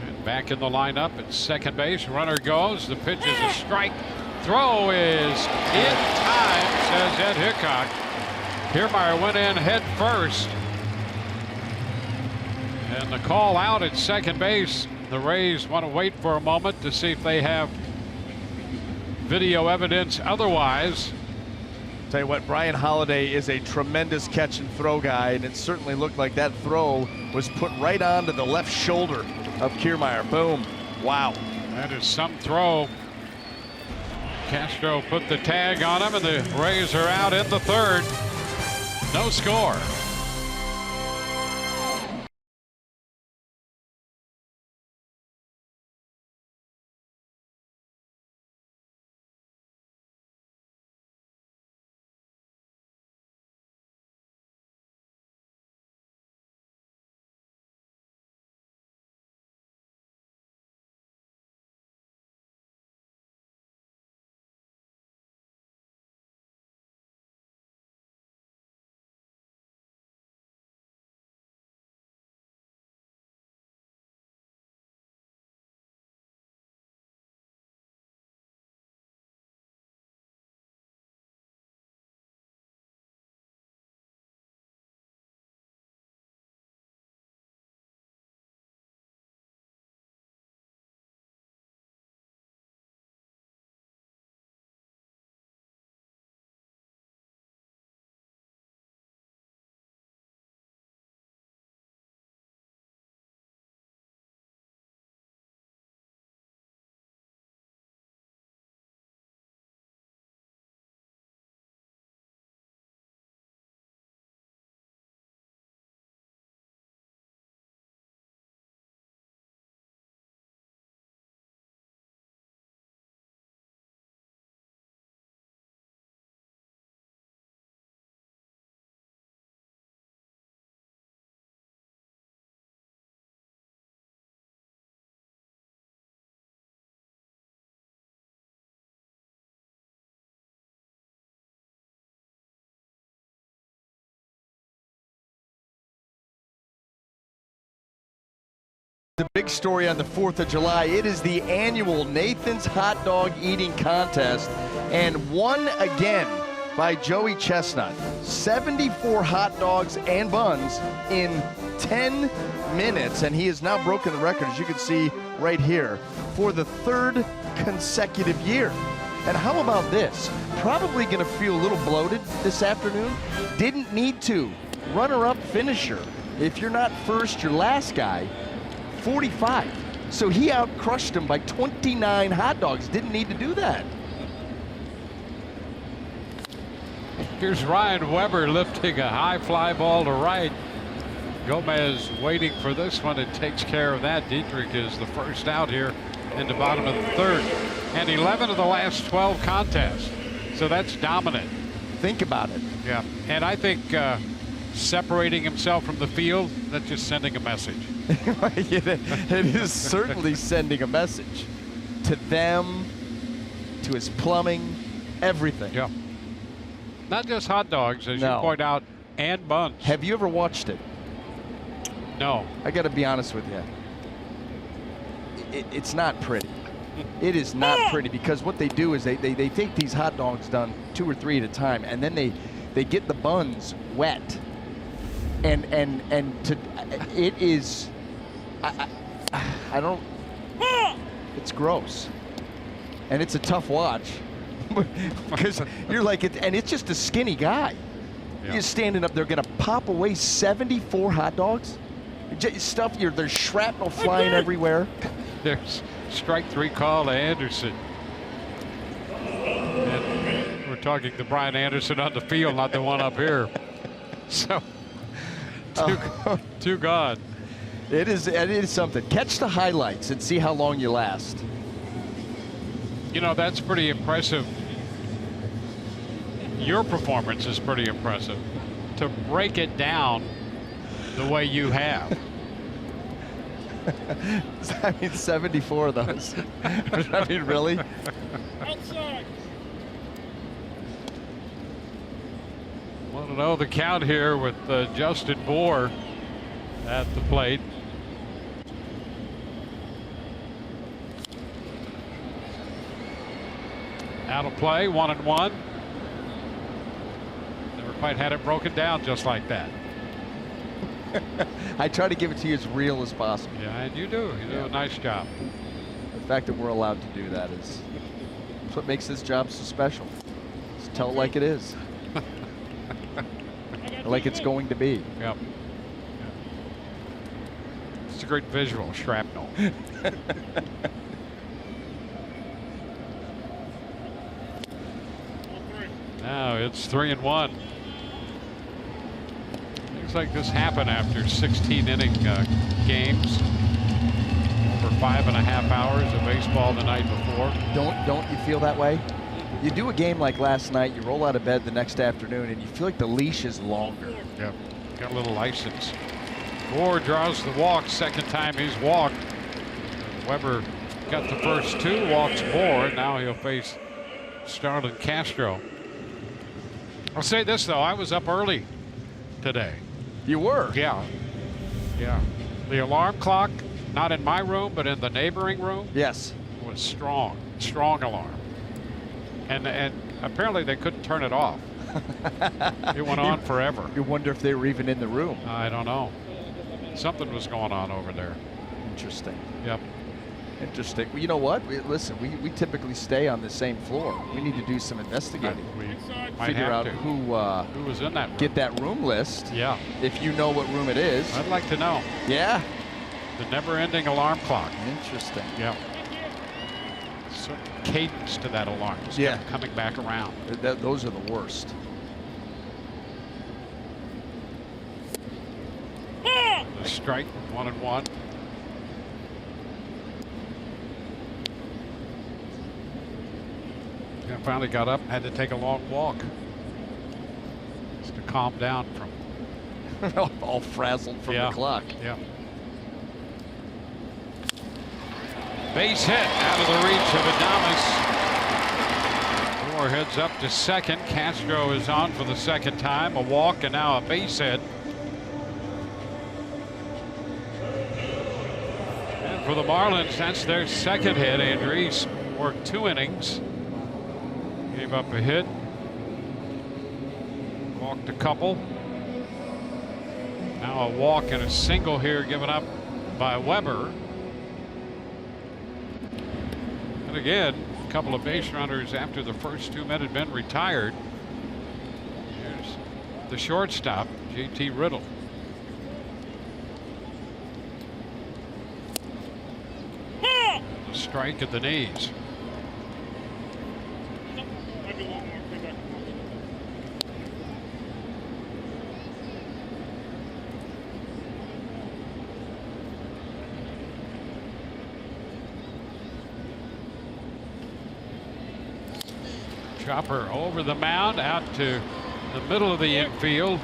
And back in the lineup at second base. Runner goes. The pitch is a strike. throw is in time, says Ed Hickok. Kiermaier went in head first. And the call out at second base. The Rays want to wait for a moment to see if they have video evidence otherwise.
Tell you what, Brian Holiday is a tremendous catch and throw guy, and it certainly looked like that throw was put right onto the left shoulder of Kiermaier. Boom. Wow.
That is some throw. Castro put the tag on him, and the Rays are out in the third. No score.
The big story on the 4th of July, it is the annual Nathan's Hot Dog Eating Contest, and won again by Joey Chestnut. 74 hot dogs and buns in 10 minutes, and he has now broken the record, as you can see right here, for the 3rd consecutive year. And how about this? Probably going to feel a little bloated this afternoon. Didn't need to. Runner-up finisher. If you're not first, you're last guy. 45. So he out-crushed him by 29 hot dogs. Didn't need to do that.
Here's Ryan Weber lifting a high fly ball to right. Gomez waiting for this one and takes care of that. Dietrich is the first out here in the bottom of the 3rd. And 11 of the last 12 contests. So that's dominant.
Think about it.
Yeah. And I think separating himself from the field, that's just sending a message.
It is certainly sending a message to them, to his plumbing, everything.
Yeah. Not just hot dogs, as you point out, and buns.
Have you ever watched it?
No.
I got to be honest with you. It's not pretty. It is not pretty, because what they do is they take these hot dogs done 2 or 3 at a time, and then they get the buns wet. And it is, I don't, it's gross. And it's a tough watch. Because you're like, and it's just a skinny guy. Yeah. You're standing up there going to pop away 74 hot dogs? Stuff, there's shrapnel flying everywhere.
There's strike 3 call to Anderson. And we're talking to Brian Anderson on the field, not the one up here. So. Two gone.
It is something. Catch the highlights and see how long you last.
You know, that's pretty impressive. Your performance is pretty impressive. To break it down the way you have.
I mean, 74 of those. I mean, really?
Outside.
Want to know the count here with Justin Bohr at the plate. Out of play, 1-1. Never quite had it broken down just like that.
I try to give it to you as real as possible.
Yeah, and you do. You do a nice job.
The fact that we're allowed to do that is what makes this job so special. Just tell it like it is. Like it's going to be.
Yep. It's a great visual, shrapnel. Now it's 3-1. Looks like this happened after 16 inning games. Over 5.5 hours of baseball the night before.
Don't you feel that way? You do a game like last night, you roll out of bed the next afternoon, and you feel like the leash is longer.
Yep, got a little license. Gore draws the walk, second time he's walked. Weber got the first 2, walks Moore, and now he'll face Starlin Castro. I'll say this though, I was up early today.
You were?
Yeah. Yeah. The alarm clock, not in my room, but in the neighboring room,
Yes.
was strong. Strong alarm. And apparently they couldn't turn it off. It went on forever.
You wonder if they were even in the room.
I don't know. Something was going on over there.
Interesting.
Yep.
Interesting. Well, you know what? Listen, we typically stay on the same floor. We need to do some investigating.
We might
Figure
have
out
to.
who
was in that room.
get that room list.
Yeah.
If you know what room it is.
I'd like to know.
Yeah.
The never-ending alarm clock.
Interesting.
Yeah. Certain cadence to that alarm. Just
Yeah.
kept coming back around.
Those are the worst.
The strike, 1-1. Yeah, finally got up, had to take a long walk just to calm down from.
All frazzled from
Yeah.
the clock.
Yeah. Base hit out of the reach of Adames. Moore heads up to second. Castro is on for the second time. A walk and now a base hit. And for the Marlins, that's their second hit. Andres worked 2 innings. Gave up a hit. Walked a couple. Now a walk and a single here given up by Weber. And again, a couple of base runners after the first 2 men had been retired. Here's the shortstop, JT Riddle. A strike at the knees. Chopper over the mound out to the middle of the infield.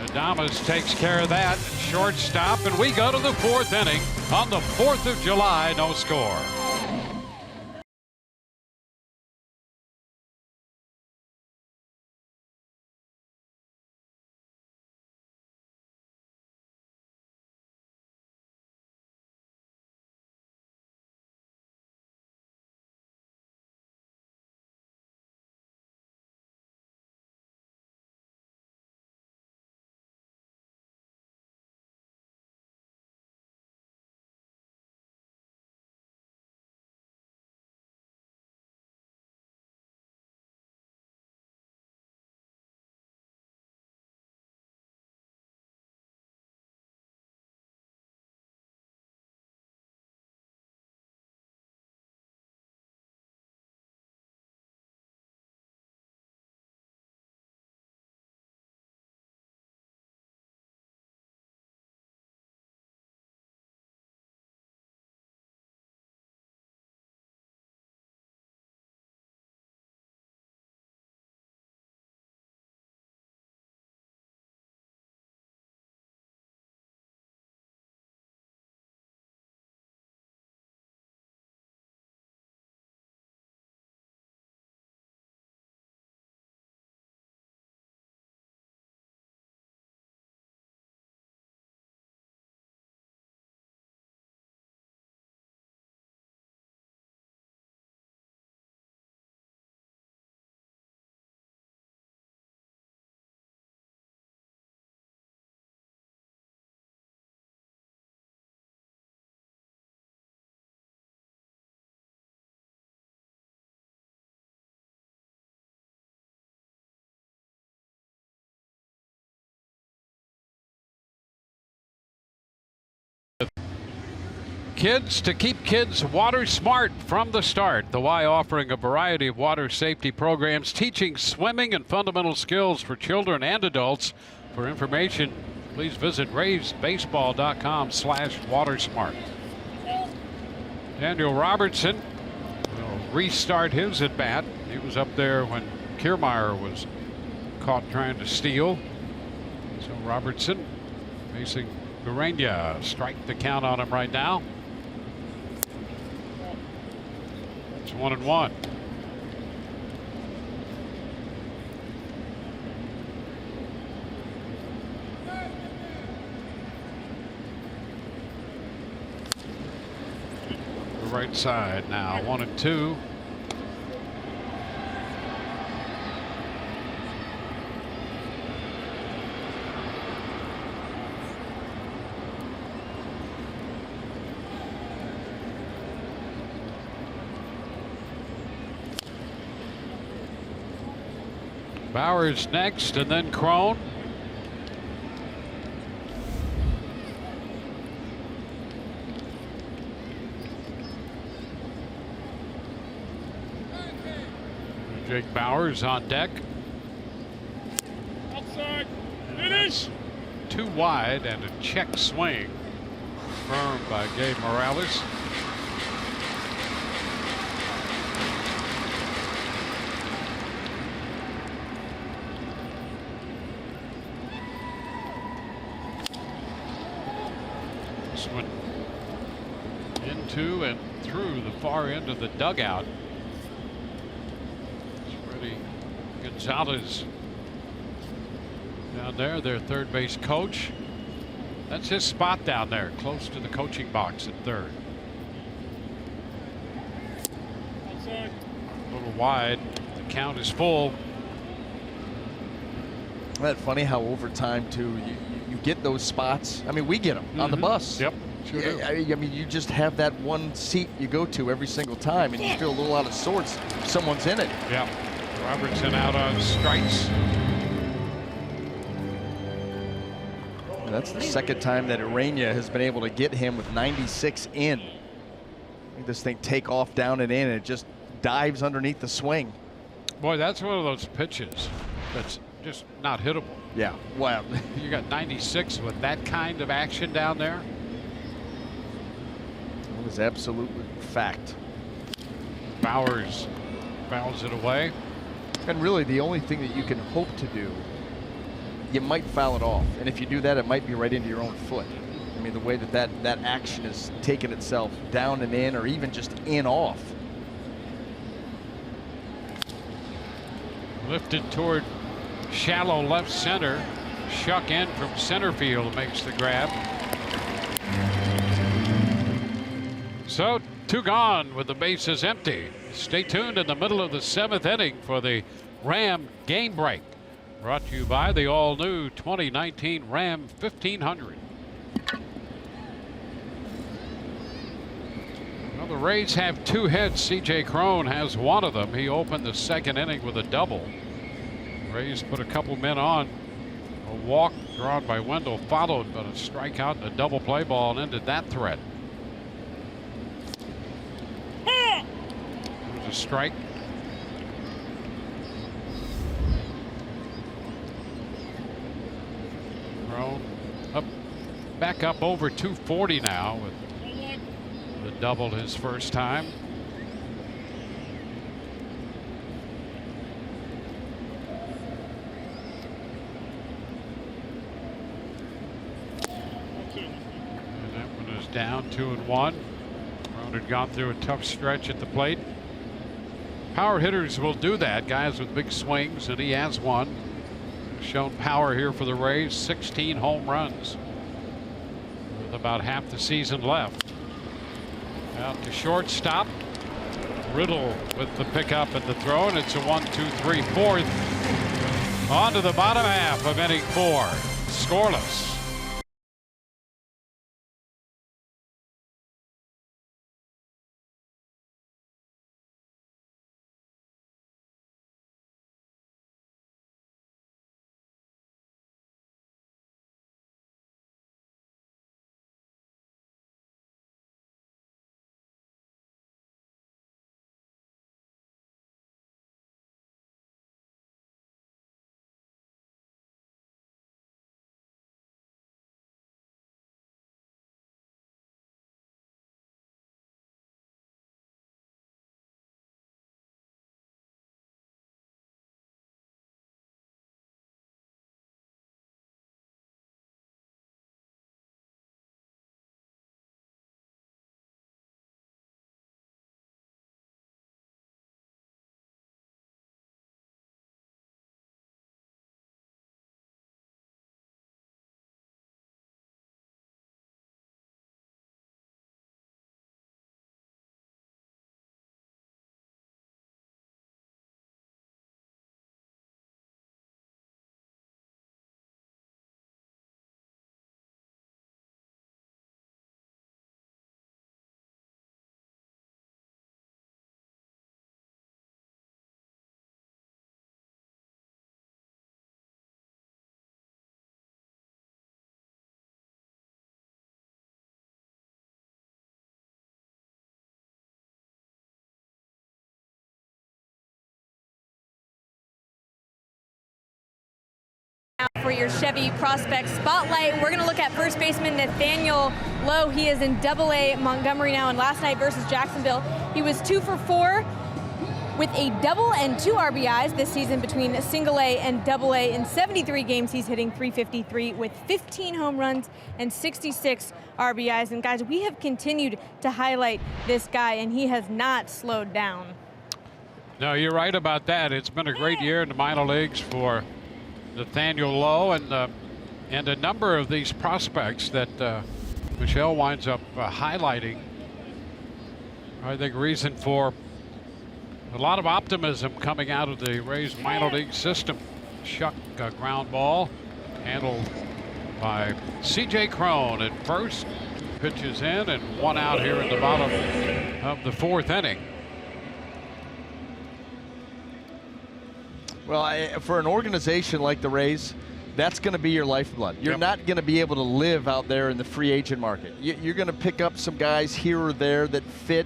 Adames takes care of that. Shortstop, and we go to the 4th inning on the 4th of July. No score. Kids to keep kids water smart from the start. The Y offering a variety of water safety programs teaching swimming and fundamental skills for children and adults. For information, please visit raysbaseball.com/watersmart. Daniel Robertson will restart his at bat. He was up there when Kiermaier was caught trying to steal. So Robertson facing Urania. Strike the count on him right now. It's 1-1. The right side now, 1-2. Bowers next, and then Crone. Jake Bowers on deck.
Outside. Finish.
Too wide and a check swing. Firm by Gabe Morales. This one into and through the far end of the dugout. Freddie Gonzalez down there, their third base coach. That's his spot down there, close to the coaching box at third.
Outside.
A little wide. The count is full.
Isn't that funny how over time too you get those spots? I mean, we get them on the bus.
Yep. Sure do.
I mean, you just have that one seat you go to every single time, and you feel a little out of sorts if someone's in it.
Yeah. Robertson out on strikes.
And that's the second time that Urania has been able to get him with 96 in. Look at this thing take off down and in, and it just dives underneath the swing.
Boy, that's one of those pitches that's just not hittable.
Yeah. Wow.
You got 96 with that kind of action down there.
It was absolutely fact.
Bowers fouls it away.
And really, the only thing that you can hope to do, you might foul it off. And if you do that, it might be right into your own foot. I mean, the way that action is taking itself down and in, or even just in off.
Lifted toward shallow left center. Shuck in from center field makes the grab. So 2 gone with the bases empty. Stay tuned in the middle of the 7th inning for the Ram game break. Brought to you by the all-new 2019 Ram 1500. Well, the Rays have 2 hits. C.J. Crone has one of them. He opened the 2nd inning with a double. Rays put a couple men on. A walk drawn by Wendell followed, but a strikeout and a double play ball and ended that threat. There's a strike. Crone up, back up over 240 now with the double his first time. And that one is down 2-1. Crone had gone through a tough stretch at the plate. Power hitters will do that, guys with big swings, and he has one. Shown power here for the Rays, 16 home runs with about half the season left. Out to shortstop. Riddle with the pickup and the throw, and it's a 1-2-3 fourth. On to the bottom half of inning 4. Scoreless.
your Chevy Prospect Spotlight. We're going to look at first baseman Nathaniel Lowe. He is in Double-A Montgomery now, and last night versus Jacksonville, he was 2 for 4 with a double and 2 RBIs this season between Single-A and Double-A. In 73 games, he's hitting .353 with 15 home runs and 66 RBIs. And guys, we have continued to highlight this guy, and he has not slowed down.
No, you're right about that. It's been a great year in the minor leagues for Nathaniel Lowe and a number of these prospects that Michelle winds up highlighting. I think reason for a lot of optimism coming out of the Rays minor league system. Shuck ground ball handled by C.J. Cron at first. Pitches in and 1 out here in the bottom of the 4th inning.
Well, for an organization like the Rays, that's going to be your lifeblood. You're not going to be able to live out there in the free agent market. You're going to pick up some guys here or there that fit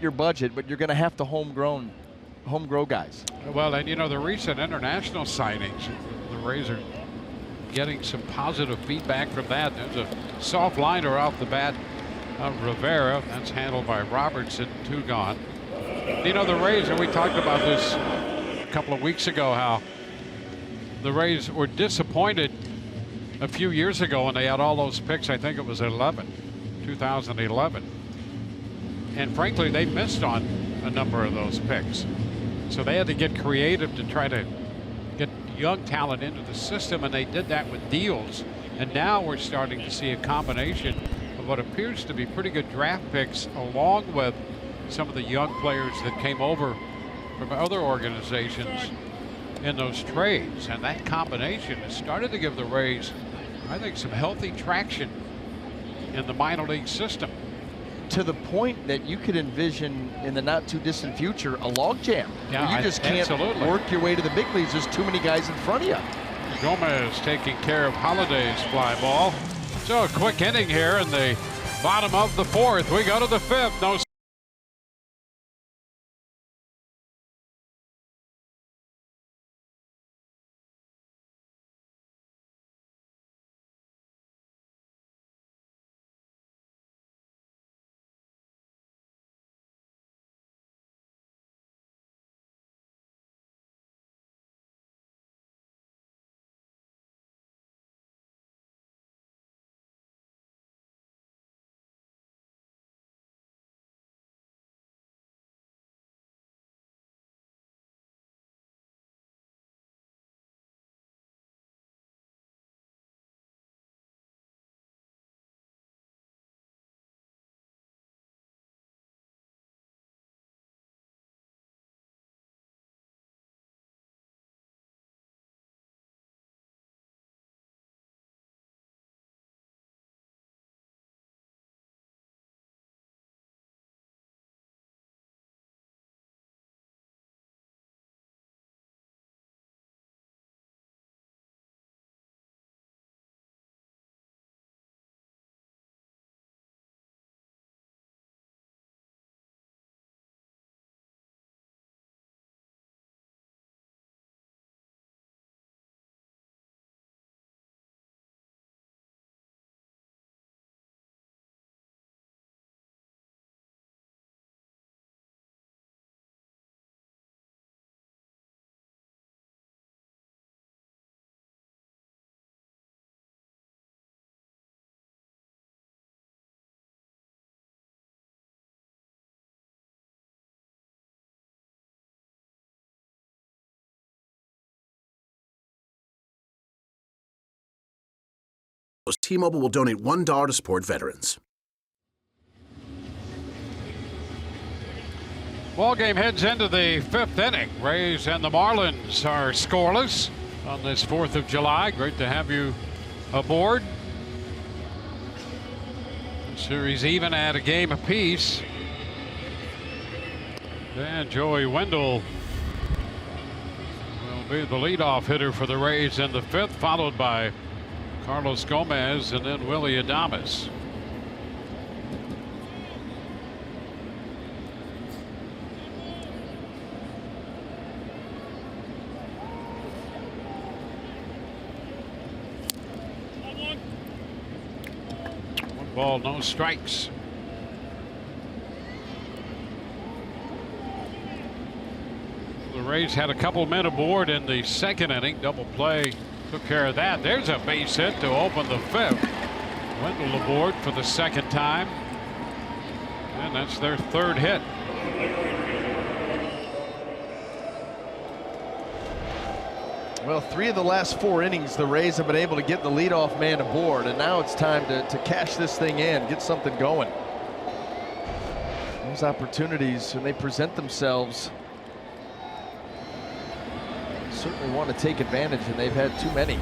your budget, but you're going to have to homegrow guys.
Well, and you know, the recent international signings, the Rays are getting some positive feedback from that. There's a soft liner off the bat of Rivera. That's handled by Robertson, 2 gone. You know, the Rays, and we talked about this a couple of weeks ago, how the Rays were disappointed a few years ago when they had all those picks. I think it was 2011. And frankly, they missed on a number of those picks. So they had to get creative to try to get young talent into the system, and they did that with deals. And now we're starting to see a combination of what appears to be pretty good draft picks along with some of the young players that came over from other organizations in those trades. And that combination has started to give the Rays, I think, some healthy traction in the minor league system.
To the point that you could envision in the not too distant future a logjam.
Yeah,
you just can't work your way to the big leagues. There's too many guys in front of you.
Gomez taking care of Holiday's fly ball. So a quick inning here in the bottom of the 4th. We go to the 5th. No.
T-Mobile will donate $1 to support veterans.
Ball game heads into the 5th inning. Rays and the Marlins are scoreless on this 4th of July. Great to have you aboard. The series even at a game apiece. And Joey Wendell will be the leadoff hitter for the Rays in the 5th, followed by Carlos Gomez and then Willie Adames. ball, no strikes. The Rays had a couple men aboard in the second inning. Double play took care of that. There's a base hit to open the fifth. Wendell aboard for the second time. And that's their third hit.
Well, 3 of the last 4 innings, the Rays have been able to get the leadoff man aboard, and now it's time to cash this thing in, get something going. Those opportunities, when they present themselves, certainly want to take advantage, and they've had too many.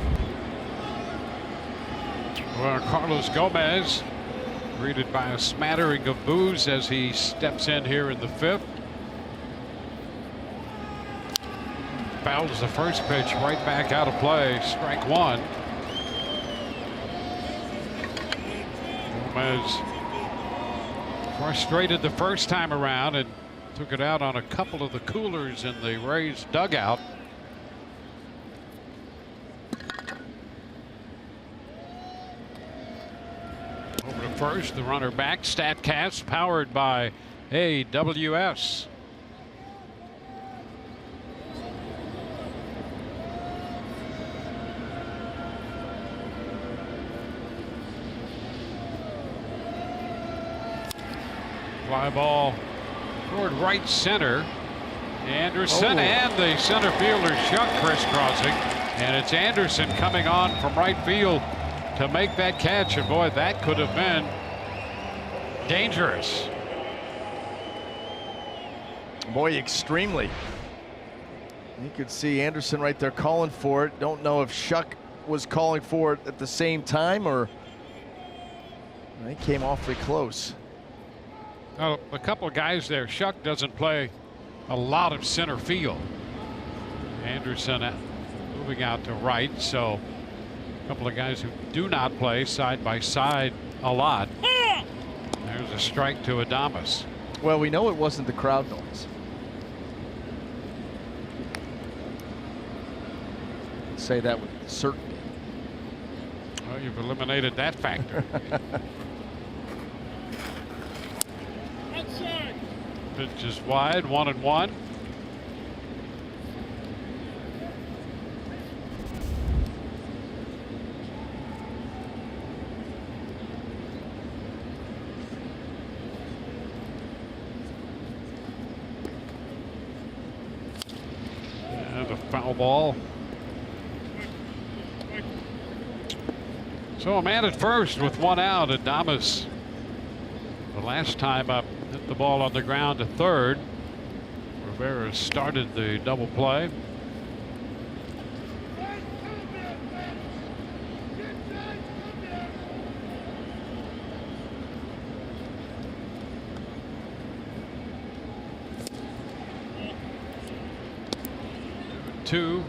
Well, Carlos Gomez greeted by a smattering of boos as he steps in here in the fifth. Fouls the first pitch right back out of play. Strike one. Gomez frustrated the first time around and took it out on a couple of the coolers in the Rays dugout. Over to first, the runner back. StatCast powered by AWS. Fly ball toward right center. Anderson and the center fielder Shuck crisscrossing, and it's Anderson coming on from right field to make that catch, and boy, that could have been dangerous.
Boy, extremely. You could see Anderson right there calling for it. Don't know if Shuck was calling for it at the same time, or they came awfully close.
Well, a couple of guys there. Shuck doesn't play a lot of center field. Anderson moving out to right, so a couple of guys who do not play side by side a lot. There's a strike to Adames.
Well, we know it wasn't the crowd noise. Say that with certainty.
Well, you've eliminated that factor. Pitch is wide, 1-1. And a foul ball. So a man at first with 1 out. Adames, the last time up, hit the ball on the ground to third. Rivera started the double play. Two.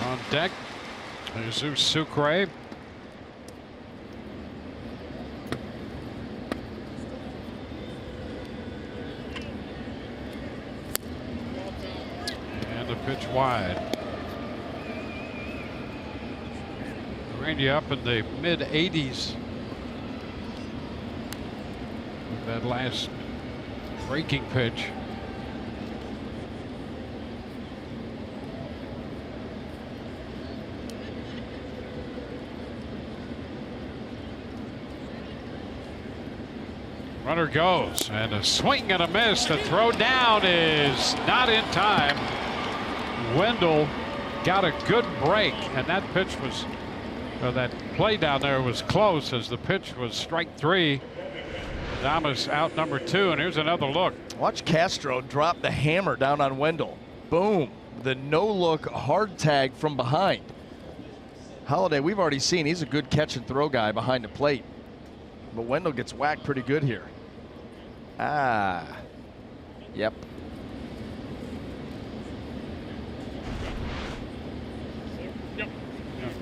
On deck, Jesus Sucre. And the pitch wide. Randy up in the mid 80s with that last breaking pitch. Runner goes, and a swing and a miss. The throw down is not in time. Wendell got a good break, and that pitch was, that play down there was close as the pitch was strike 3. Adames out number 2, and here's another look.
Watch Castro drop the hammer down on Wendell. Boom. The no-look hard tag from behind. Holiday, we've already seen he's a good catch and throw guy behind the plate. But Wendell gets whacked pretty good here. Yep.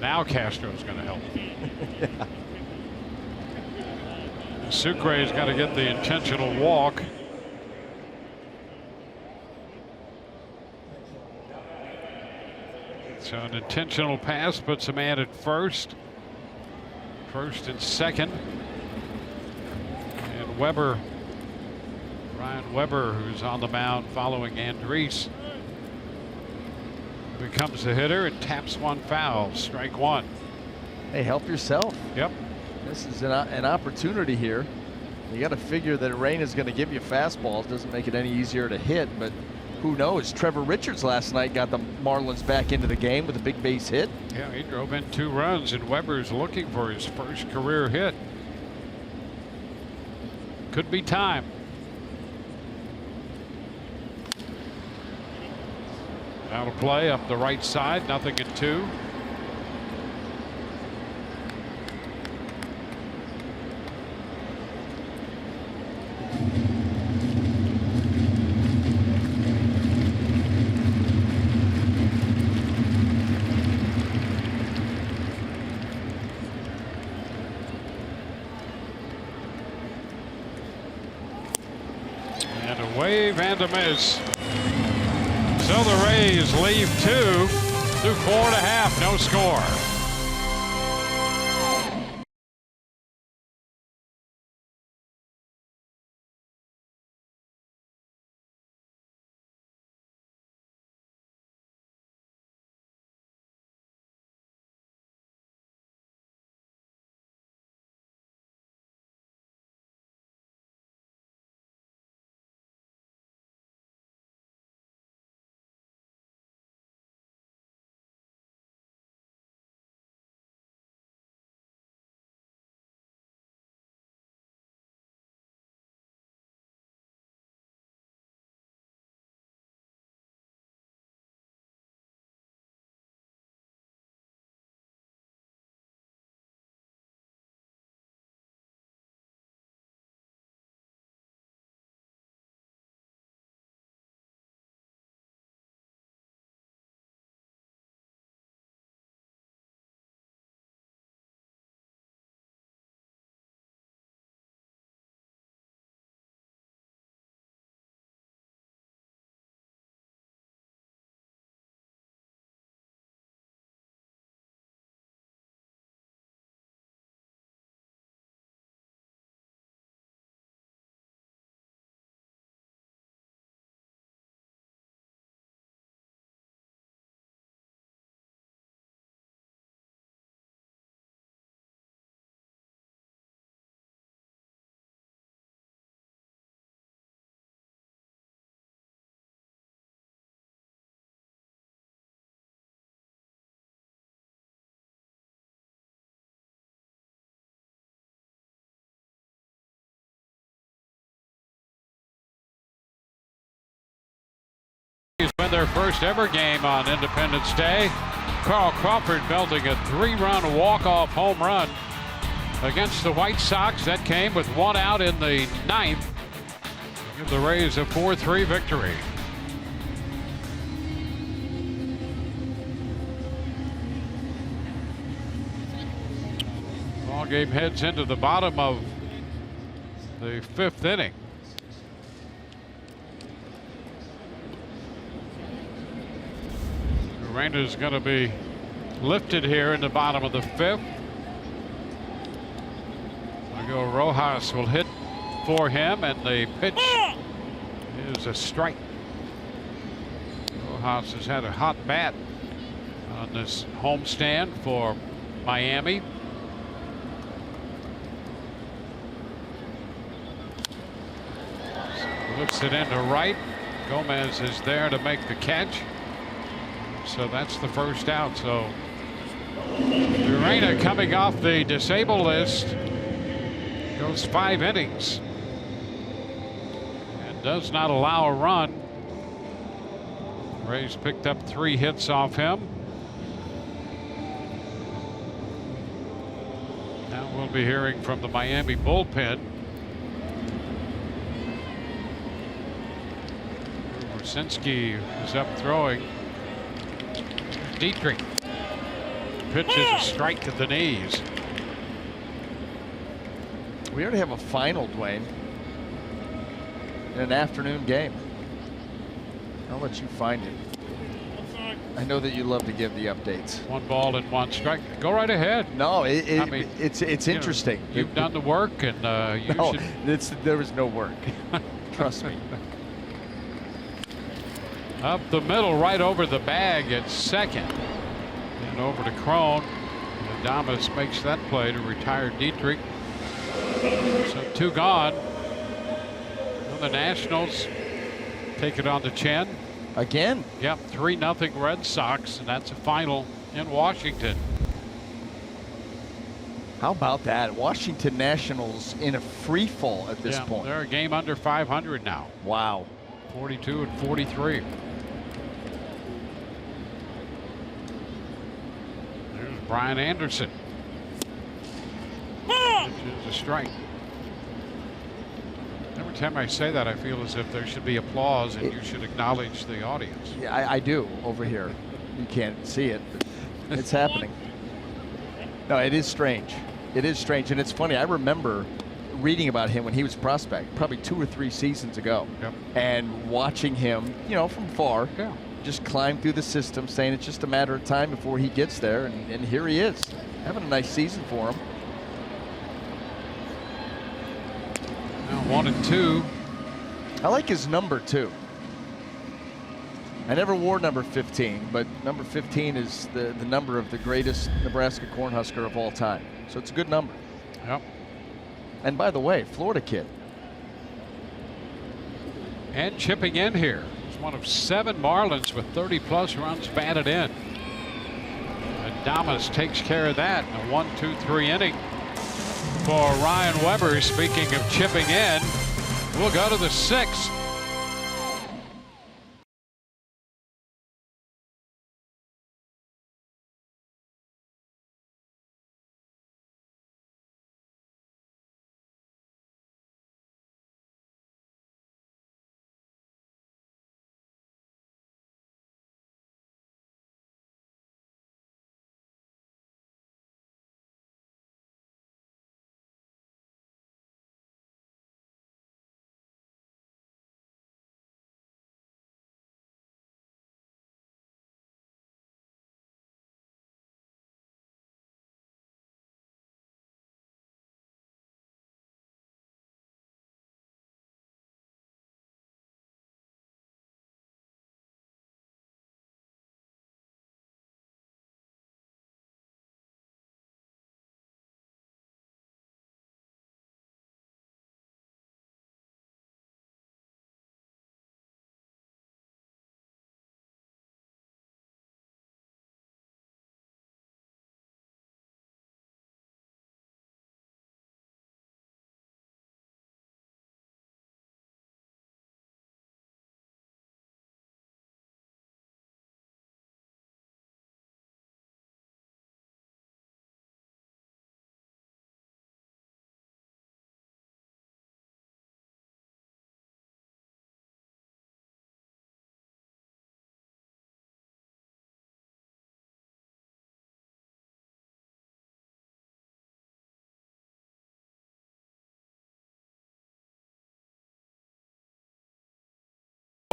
Now Castro's going to help. Sucre's got to get the intentional walk. So an intentional pass puts a man at first and second. And Weber, Ryan Weber, who's on the mound following Andres, becomes the hitter and taps one foul. Strike one.
Hey, help yourself.
Yep.
This is an opportunity here. You got to figure that rain is going to give you fastballs. Doesn't make it any easier to hit, but who knows? Trevor Richards last night got the Marlins back into the game with a big base hit.
Yeah, he drove in 2 runs, and Weber's looking for his first career hit. Could be time. Out of play up the right side, nothing at 2. And a wave and a miss. So the Rays leave 2 through 4.5, no score. Win their first ever game on Independence Day. Carl Crawford belting a 3-run walk-off home run against the White Sox. That came with 1 out in the 9th. Give the Rays a 4-3 victory. Ball game heads into the bottom of the 5th inning. Rain is going to be lifted here in the bottom of the 5th. Rojas will hit for him, and the pitch is a strike. Rojas has had a hot bat on this homestand for Miami. So lifts it into right. Gomez is there to make the catch. So that's the first out. So Urena, coming off the disabled list, goes 5 innings and does not allow a run. Rays picked up 3 hits off him. Now we'll be hearing from the Miami bullpen. Warsinski is up throwing. Dietrich. Pitch is a strike to the knees.
We already have a final, Dwayne, in an afternoon game. I'll let you find it. I know that you love to give the updates.
1 ball and 1 strike. Go right ahead.
No,
I mean,
it's interesting.
You've done the work, and you
no,
should.
there was no work. Trust me.
Up the middle, right over the bag at second. And over to Crone. Adames makes that play to retire Dietrich. So 2 gone. Well, the Nationals take it on the chin.
Again?
Yep, 3-0 Red Sox, and that's a final in Washington.
How about that? Washington Nationals in a free fall at this point.
They're a game under 500 now.
Wow.
42 and 43. There's Brian Anderson. Which is a strike. Every time I say that, I feel as if there should be applause and you should acknowledge the audience.
Yeah, I do over here. You can't see it, but it's happening. No, it is strange. It is strange, and it's funny. I remember reading about him when he was a prospect, probably 2 or 3 seasons ago, and watching him, from far, just climb through the system, saying it's just a matter of time before he gets there, and here he is, having a nice season for him.
Now 1 and 2.
I like his number 2. I never wore number 15, but number 15 is the number of the greatest Nebraska Cornhusker of all time. So it's a good number.
Yep.
And by the way, Florida kid.
And chipping in here. He's one of 7 Marlins with 30-plus runs batted in. Adames takes care of that in a 1-2-3 inning for Ryan Weber. Speaking of chipping in, we'll go to the 6th.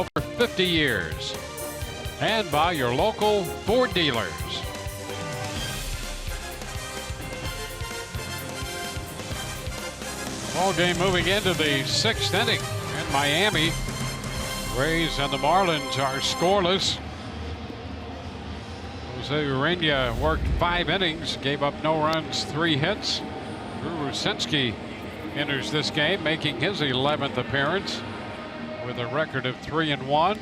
Over 50 years, and by your local Ford dealers. Ball game moving into the 6th inning in Miami. Rays and the Marlins are scoreless. Jose Urena worked 5 innings, gave up no runs, 3 hits. Drew Rucinski enters this game, making his 11th appearance, with a record of 3-1.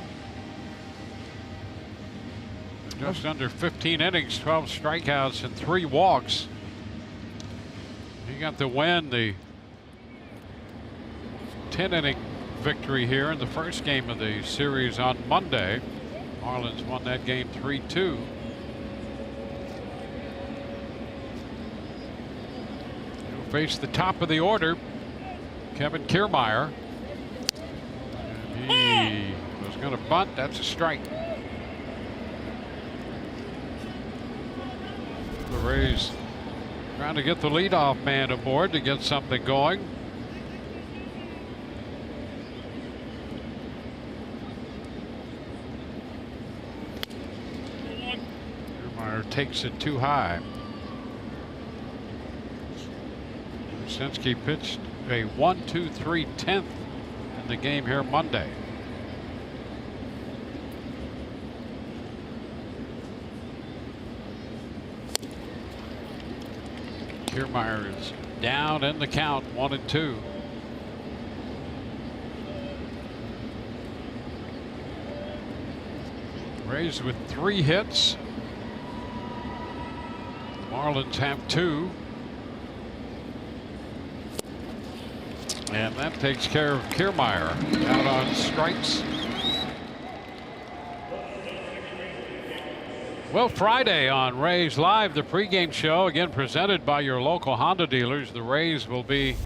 Just under 15 innings, 12 strikeouts and 3 walks. He got the win, the 10-inning victory here in the first game of the series on Monday. Marlins won that game 3-2. He'll face the top of the order, Kevin Kiermaier. He was going to bunt. That's a strike. The Rays trying to get the leadoff man aboard to get something going. Kiermaier takes it too high. Rucinski pitched a 1-2-3-10th in the game here Monday. Kiermaier is down in the count, 1-2. Rays with 3 hits. Marlins have 2. And that takes care of Kiermaier out on strikes. Well, Friday on Rays Live, the pregame show, again presented by your local Honda dealers. The Rays will be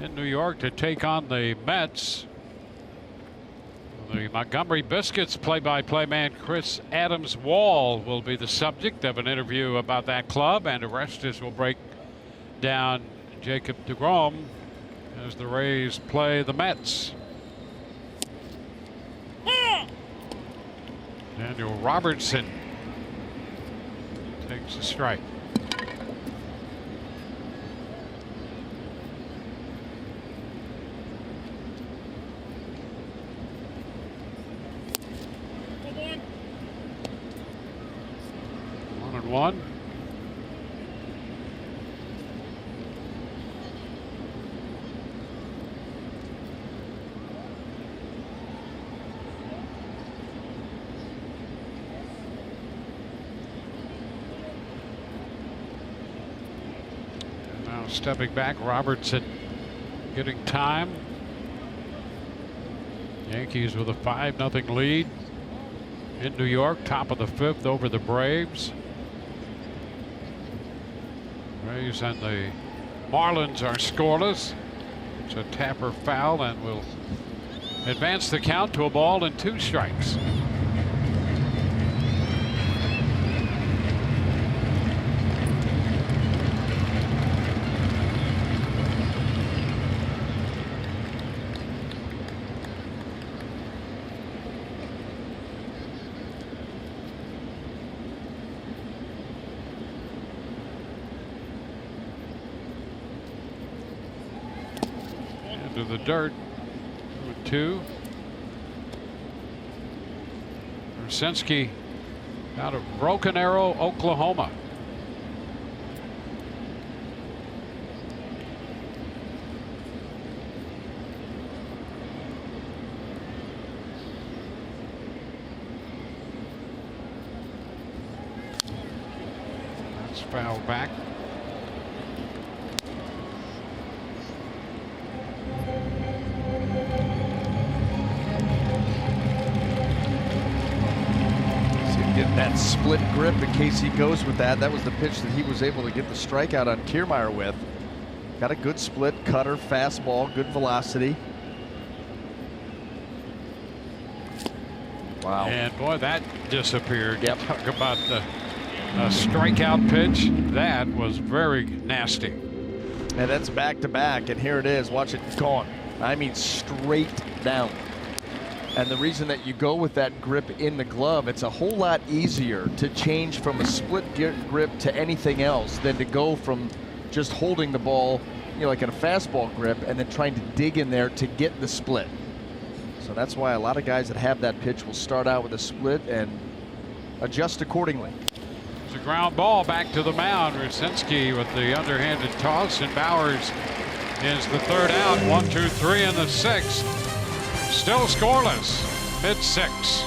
in New York to take on the Mets. The Montgomery Biscuits play-by-play man Chris Adams-Wall will be the subject of an interview about that club, and Orestes will break down Jacob deGrom as the Rays play the Mets. Daniel Robertson takes a strike. One. And now stepping back, Robertson getting time. Yankees with a 5-0 lead in New York, top of the 5th over the Braves. Rays and the Marlins are scoreless. It's a Tapper foul and will advance the count to a ball and 2 strikes. To the dirt with 2. Rucinski out of Broken Arrow, Oklahoma. That's fouled back.
That split grip in case he goes with that. That was the pitch that he was able to get the strikeout on Kiermaier with. Got a good split, cutter, fastball, good velocity. Wow. And
boy, that disappeared.
Yep.
Talk about the strikeout pitch. That was very nasty.
And that's back to back, and here it is. Watch it, gone. I mean, straight down. And the reason that you go with that grip in the glove, it's a whole lot easier to change from a split grip to anything else than to go from just holding the ball, you know, like in a fastball grip, and then trying to dig in there to get the split. So that's why a lot of guys that have that pitch will start out with a split and adjust accordingly.
It's a ground ball back to the mound. Rucinski with the underhanded toss, and Bowers is the 3rd out. 1, 2, 3 in the 6th. Still scoreless, mid-6.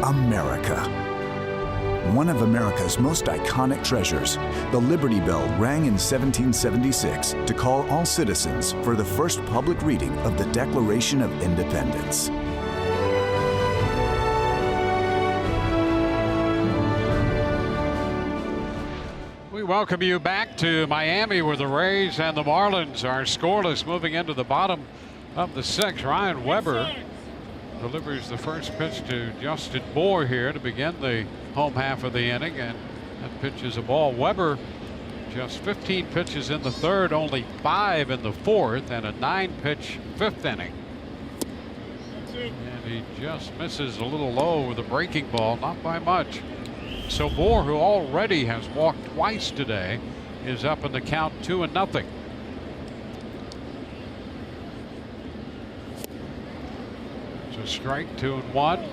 America. One of America's most iconic treasures, the Liberty Bell rang in 1776 to call all citizens for the first public reading of the Declaration of Independence.
We welcome you back to Miami, where the Rays and the Marlins are scoreless moving into the bottom of the sixth. Ryan Weber delivers the first pitch to Justin Moore here to begin the home half of the inning, and that pitch is a ball. Weber just 15 pitches in the third, only 5 in the fourth, and a 9-pitch fifth inning. And he just misses a little low with a breaking ball, not by much. So Moore, who already has walked twice today, is up in the count 2-0. It's a strike, 2-1.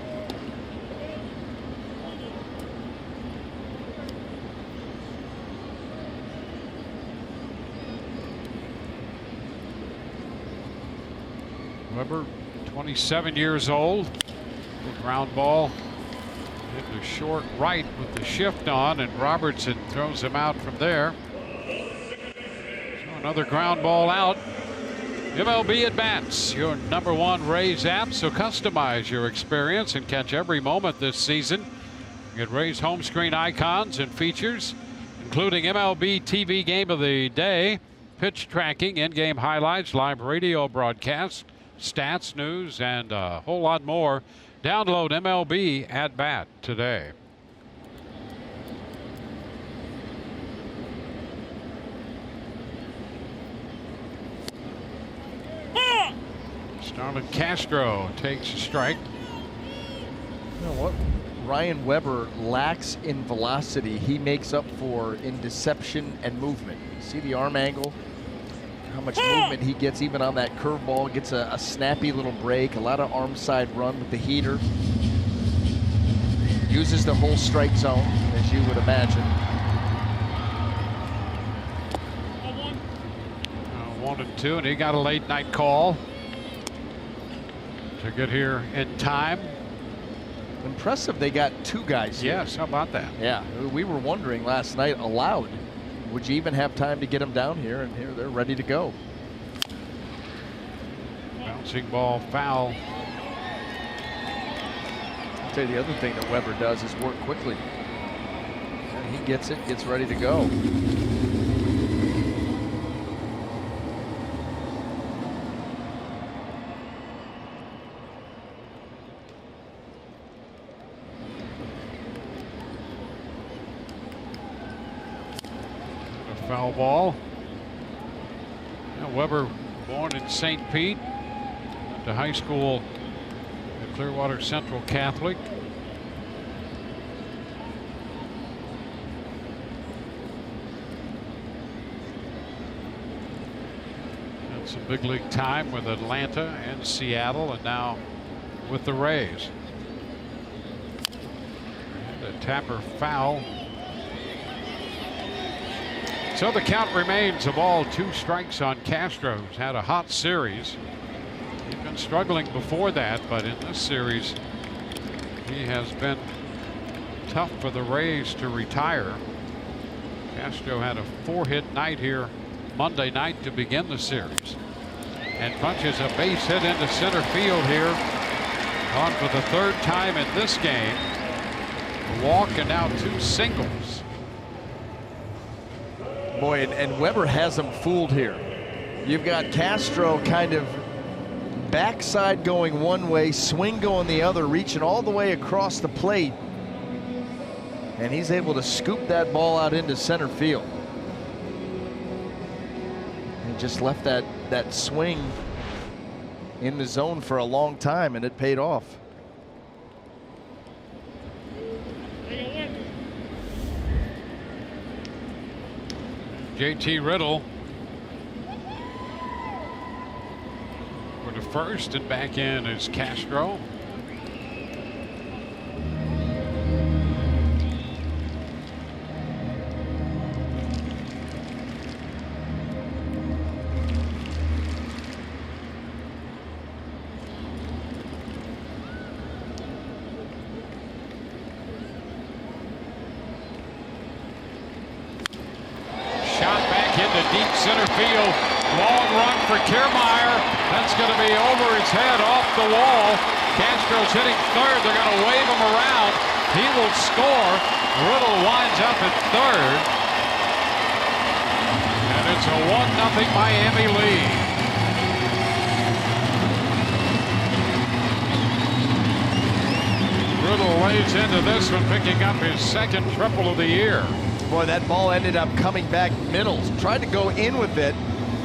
Weber, 27 years old. The ground ball into short right with the shift on, and Robertson throws him out from there. So another ground ball out. MLB At Bats, your #1 Rays app, so customize your experience and catch every moment this season. Get Rays home screen icons and features, including MLB TV Game of the Day, pitch tracking, in-game highlights, live radio broadcasts, stats, news, and a whole lot more. Download MLB At Bat today. Starlin Castro takes a strike.
You know what Ryan Weber lacks in velocity, he makes up for in deception and movement. See the arm angle, how much movement he gets even on that curveball. Gets a snappy little break, a lot of arm side run with the heater. Uses the whole strike zone, as you would imagine.
1-2, and he got a late night call to get here in time.
Impressive they got 2 guys here.
Yes, how about that?
Yeah, we were wondering last night aloud, would you even have time to get them down here? And here they're ready to go.
Bouncing ball foul.
I'll tell you the other thing that Weber does is work quickly. And he gets it, gets ready to go.
Foul ball. Now Weber, born in St. Pete, went to high school at Clearwater Central Catholic. Had some big league time with Atlanta and Seattle, and now with the Rays. And a Tapper foul. So the count remains a ball, 2 strikes on Castro, who's had a hot series. He'd been struggling before that, but in this series, he has been tough for the Rays to retire. Castro had a 4-hit night here Monday night to begin the series, and punches a base hit into center field here. On for the 3rd time in this game. A walk and now 2 singles.
Boy, and Weber has them fooled here. You've got Castro kind of backside going one way, swing going the other, reaching all the way across the plate. And he's able to scoop that ball out into center field. And just left that swing in the zone for a long time, and it paid off.
JT Riddle for the first, and back in is Castro. center field. Long run for Kiermaier. That's going to be over his head, off the wall. Castro's hitting third. They're going to wave him around. He will score. Riddle winds up at third. And it's a 1-0 Miami lead. Riddle lays into this one, picking up his second triple of the year.
Boy, that ball ended up coming back middle. Tried to go in with it.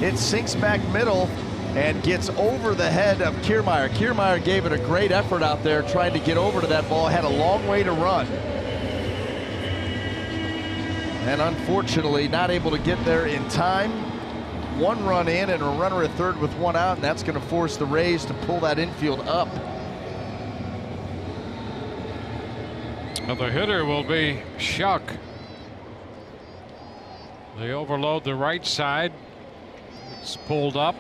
It sinks back middle and gets over the head of Kiermaier. Kiermaier gave it a great effort out there trying to get over to that ball. Had a long way to run. And unfortunately not able to get there in time. One run in and a runner at third with one out, and that's going to force the Rays to pull that infield up.
Well, the hitter will be Shuck. They overload the right side. It's pulled up.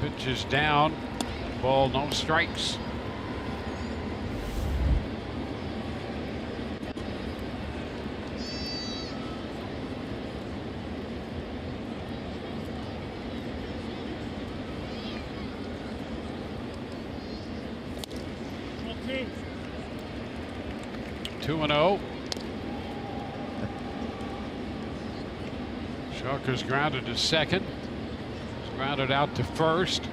Pitch is down. Ball, no strikes. Two and 0. Shuck is grounded to second. He's grounded out to first.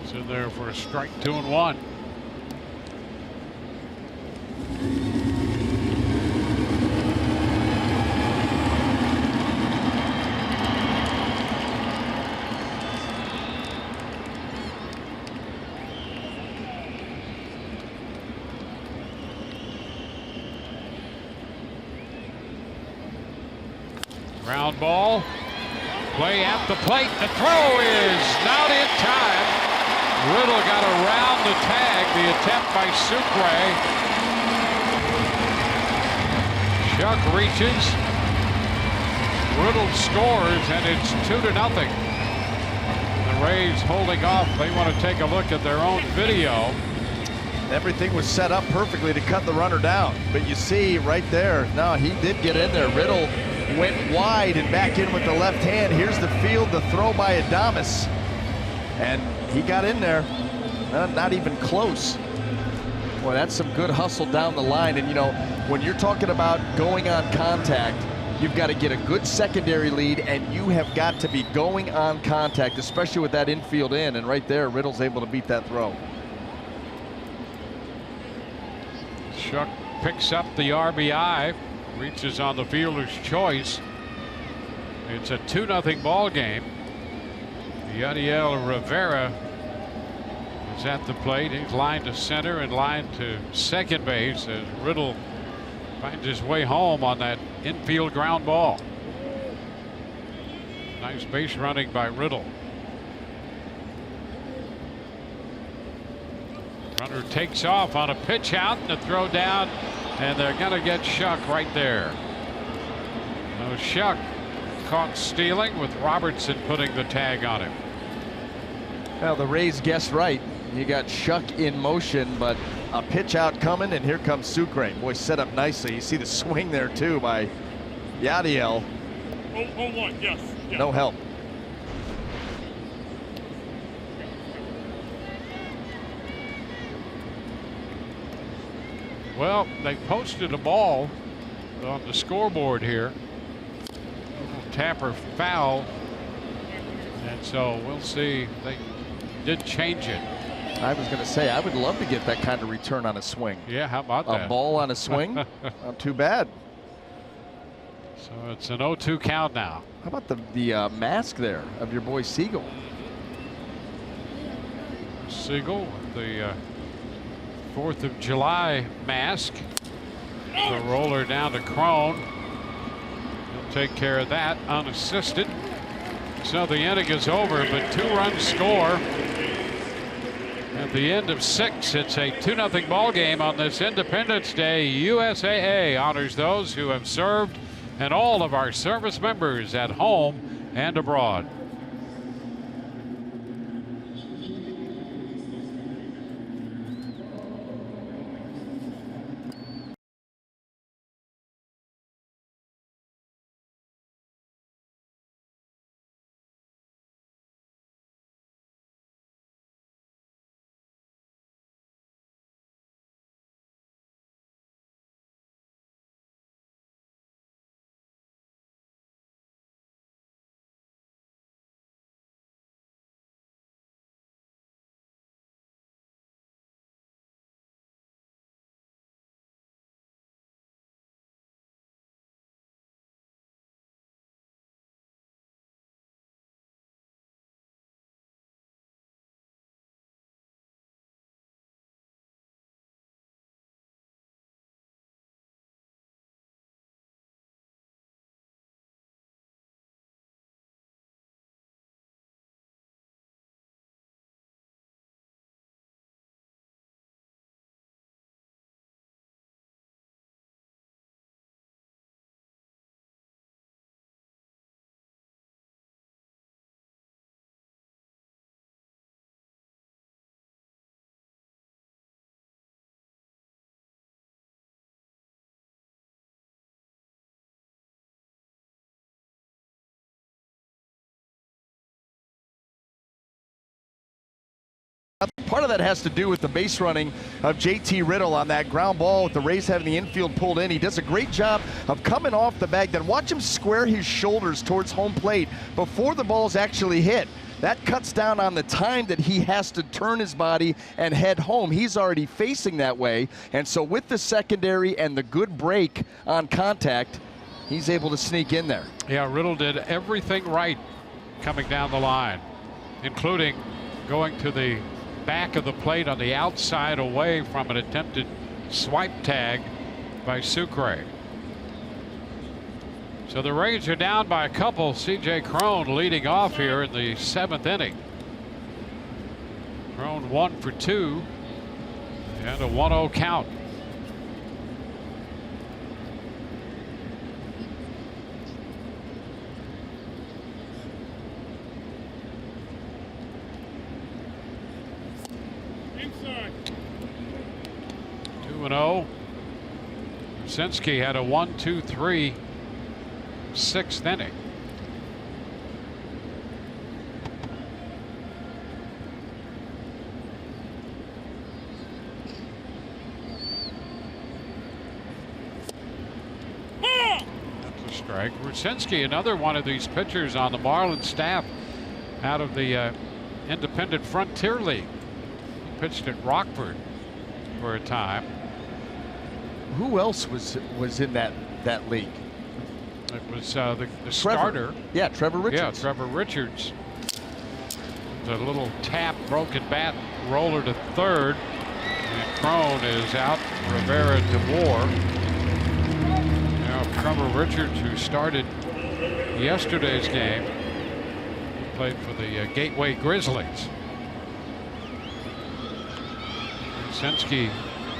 It's in there for a strike, 2-1. Ground ball. Play at the plate. The throw is not in time. Riddle got around the tag. The attempt by Sucre. Shuck reaches. Riddle scores, and it's 2-0. The Rays holding off. They want to take a look at their own video.
Everything was set up perfectly to cut the runner down. But you see right there, no, he did get in there. Riddle went wide and back in with the left hand. Here's the field, the throw by Adames. And he got in there. Not even close. Boy, that's some good hustle down the line. And, you know, when you're talking about going on contact, you've got to get a good secondary lead, and you have got to be going on contact, especially with that infield in. And right there, Riddle's able to beat that throw.
Shuck picks up the RBI, reaches on the fielder's choice. It's a 2-0 ball game. Yadiel Rivera is at the plate. He's lined to center and lined to second base as Riddle finds his way home on that infield ground ball. Nice base running by Riddle. Runner takes off on a pitch out and a throw down, and they're going to get Shuck right there. No, Shuck caught stealing with Robertson putting the tag on him.
Well, the Rays guessed right. You got Shuck in motion, but a pitch out coming, and here comes Sucre. Boy, set up nicely. You see the swing there too by Yadiel.
0-1, yes.
No help.
Well, they posted a ball on the scoreboard here. Tapper foul, and so we'll see. They did change it.
I was going to say, I would love to get that kind of return on a swing.
Yeah, how about that?
A ball on a swing? Not too bad.
So it's an 0-2 count now.
How about the mask there of your boy Siegel?
Siegel with the 4th of July mask. The roller down to Crone. He'll take care of that unassisted. So the inning is over, but 2-run score. At the end of 6, it's a 2-0 ball game on this Independence Day. USAA honors those who have served and all of our service members at home and abroad.
Part of that has to do with the base running of JT Riddle on that ground ball with the Rays having the infield pulled in. He does a great job of coming off the bag. Then watch him square his shoulders towards home plate before the ball's actually hit. That cuts down on the time that he has to turn his body and head home. He's already facing that way. And so with the secondary and the good break on contact, he's able to sneak in there.
Yeah, Riddle did everything right coming down the line, including going to the back of the plate on the outside away from an attempted swipe tag by Sucre. So the Rays are down by a couple. C.J. Cron leading off here in the 7th inning. Cron 1 for 2 and a 1-0 count.
Inside.
2-0. Brzezinski had a 1-2-3 6th inning. That's a strike. Brzezinski, another one of these pitchers on the Marlins staff out of the Independent Frontier League. He pitched at Rockford for a time.
Who else was in that league?
It was the starter.
Yeah, Trevor Richards.
Yeah, Trevor Richards. A little tap, broken bat, roller to third. And Cron is out. Rivera DeVore. Now Trevor Richards, who started yesterday's game, played for the Gateway Grizzlies. Brzezinski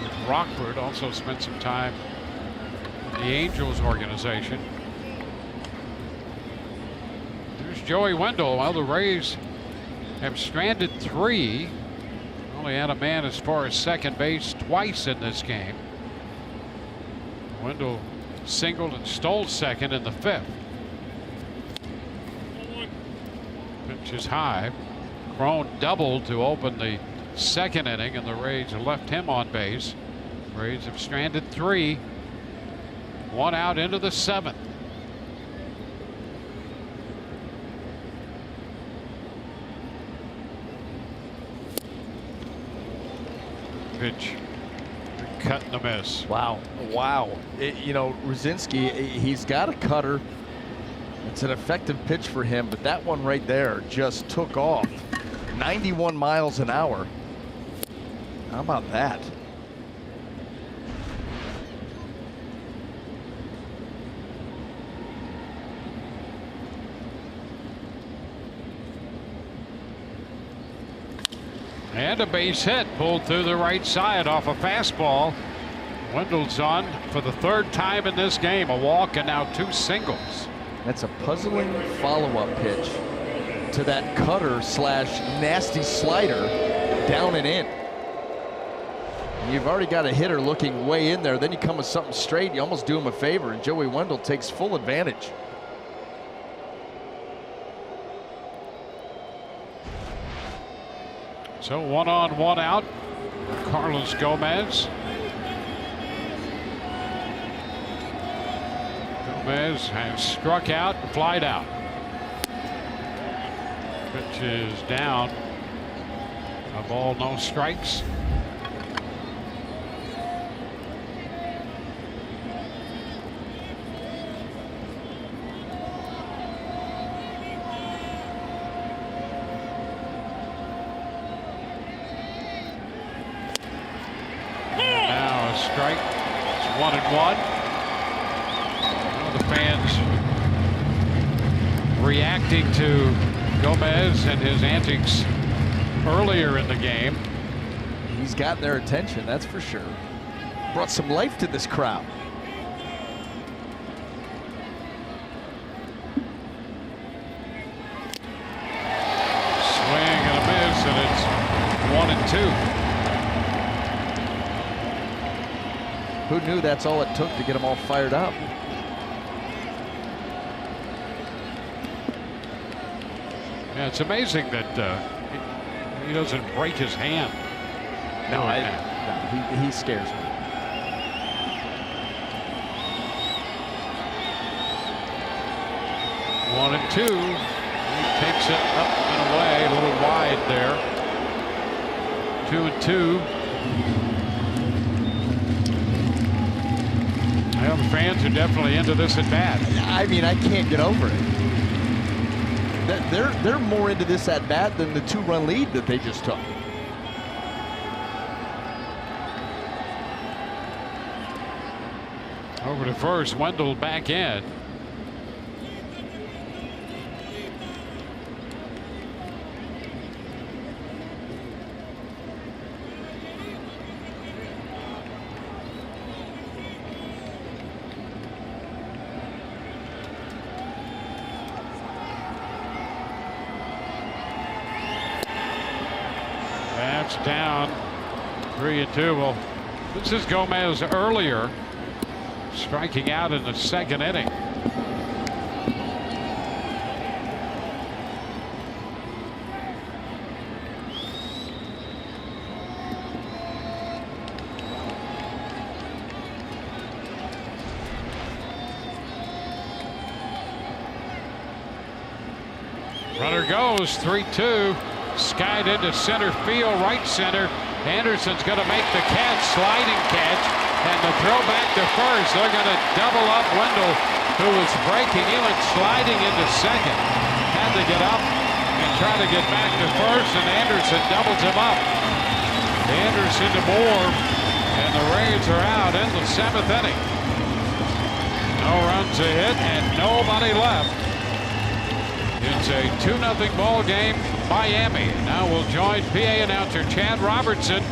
with Rockford also spent some time in the Angels organization. There's Joey Wendell. Well, the Rays have stranded 3. Only had a man as far as second base twice in this game. Wendell singled and stole second in the 5th. Pitch is high. Cron doubled to open the 2nd inning, and the Rays left him on base. Rays have stranded 3. 1 out into the 7th. Pitch, cut and a miss.
Wow. You know, Brzezinski, he's got a cutter. It's an effective pitch for him, but that one right there just took off. 91 miles an hour. How about that?
And a base hit pulled through the right side off a fastball. Wendell's on for the third time in this game. A walk and now 2 singles.
That's a puzzling follow-up pitch to that cutter slash nasty slider down and in. You've already got a hitter looking way in there. Then you come with something straight, you almost do him a favor, and Joey Wendell takes full advantage.
So 1 on, 1 out. Carlos Gomez. Gomez has struck out and flied out. Pitch is down. A ball, no strikes. Now a strike. It's 1-1. The fans reacting to Gomez and his antics earlier in the game.
He's got their attention, that's for sure. Brought some life to this crowd.
Swing and a miss, and it's 1-2.
Who knew that's all it took to get them all fired up?
Yeah, it's amazing that he doesn't break his hand.
No, he scares me.
One and two. He takes it up and away, a little wide there. 2-2. Well, the fans are definitely into this at bat.
I mean, I can't get over it. They're more into this at bat than the 2-run lead that they just took.
Over to first, Wendell back in. That's down. 3-2. Well, this is Gomez earlier, striking out in the second inning. Runner goes 3-2. Skied into center field, right center. Anderson's going to make the catch, sliding catch, and the throw back to first. They're going to double up Wendell, who was breaking. He went sliding into second. Had to get up and try to get back to first, and Anderson doubles him up. Anderson to Moore, and the Rays are out in the 7th inning. No runs a hit and nobody left. It's a 2-0 ball game. Miami. Now we'll join PA announcer Chad Robertson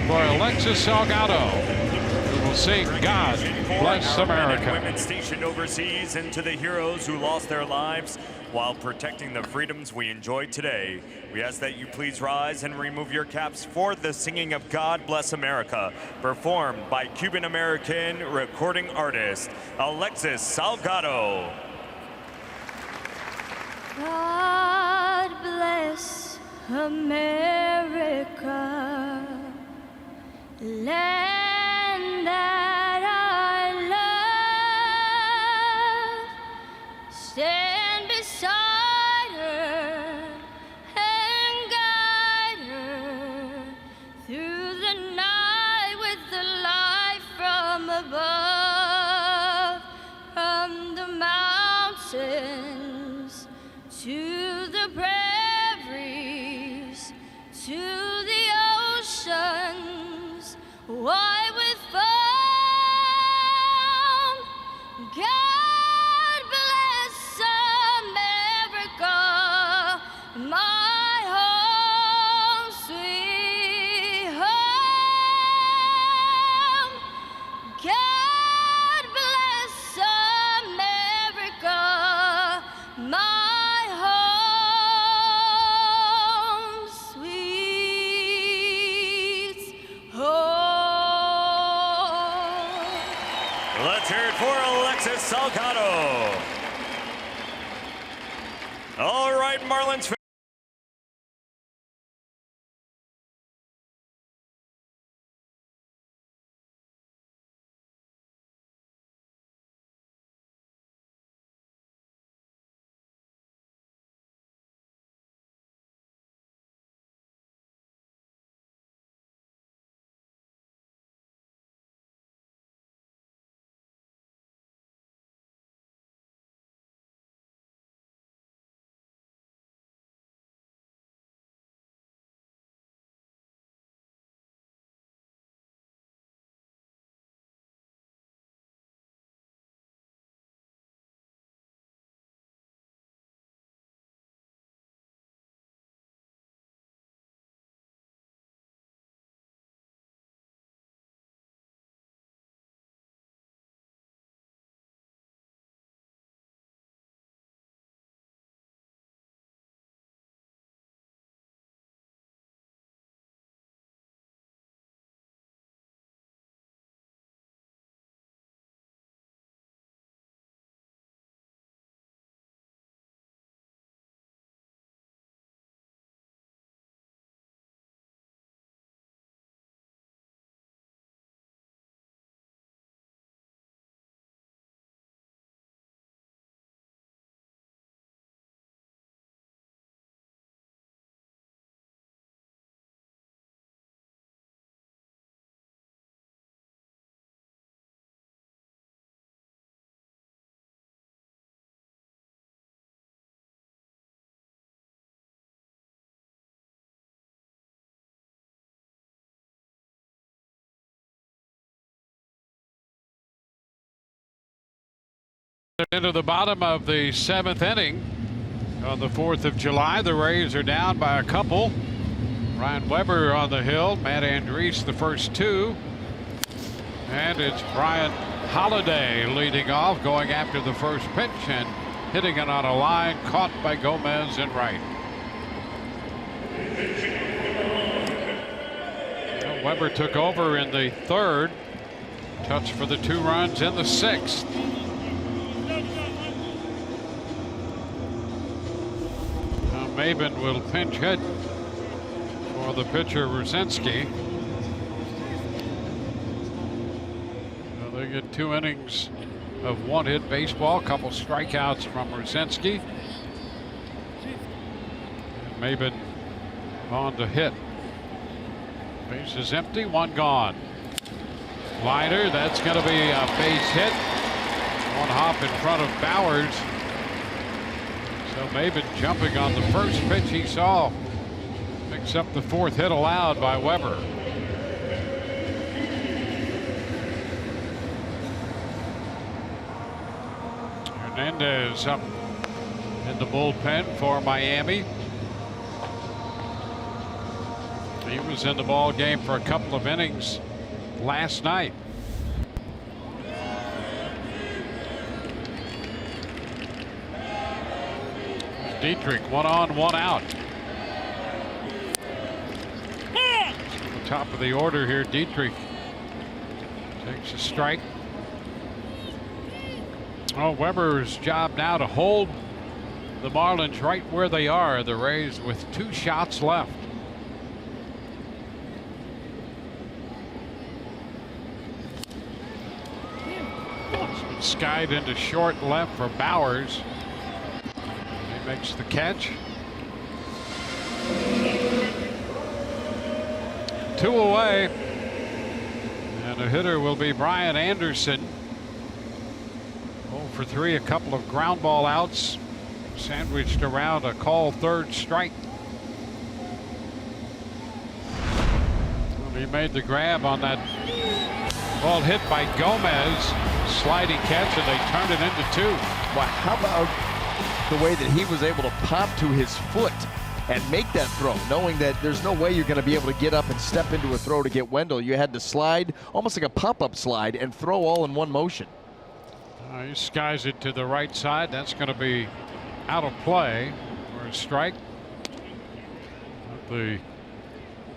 for Alexis Salgado, who will sing God Bless America.
Women stationed overseas, and to the heroes who lost their lives while protecting the freedoms we enjoy today. We ask that you please rise and remove your caps for the singing of God Bless America, performed by Cuban-American recording artist Alexis Salgado.
God bless America, land that I love. Stand beside her and guide her through the night with the light from above, from the mountains to the prairies, to the oceans, white with foam. God bless America, my home sweet
Salgado. All right, Marlins.
Into the bottom of the 7th inning on the 4th of July. The Rays are down by a couple. Ryan Weber on the hill, Matt Andriese the first two, and it's Brian Holiday leading off, going after the first pitch and hitting it on a line caught by Gomez in right. Well, Weber took over in the 3rd, touched for the 2 runs in the 6th. Maben will pinch hit for the pitcher Ruzinski. So they get 2 innings of 1-hit baseball, a couple strikeouts from Ruzinski. And Maben on to hit. Base is empty, 1 gone. Liner, that's going to be a base hit. 1 hop in front of Bowers. So Maben jumping on the first pitch he saw. Picks up the 4th hit allowed by Weber. Hernandez up in the bullpen for Miami. He was in the ball game for a couple of innings last night. Dietrich, 1 on, 1 out. The top of the order here. Dietrich takes a strike. Oh, Weber's job now to hold the Marlins right where they are. The Rays with 2 shots left. Skied into short left for Bowers. Makes the catch. 2 away. And a hitter will be Brian Anderson. 0 for 3, a couple of ground ball outs sandwiched around a called 3rd strike. Well, he made the grab on that ball hit by Gomez. Sliding catch, and they turned it into 2.
Wow, how about the way that he was able to pop to his foot and make that throw, knowing that there's no way you're going to be able to get up and step into a throw to get Wendell. You had to slide, almost like a pop-up slide, and throw all in one motion.
He skies it to the right side. That's going to be out of play for a strike. The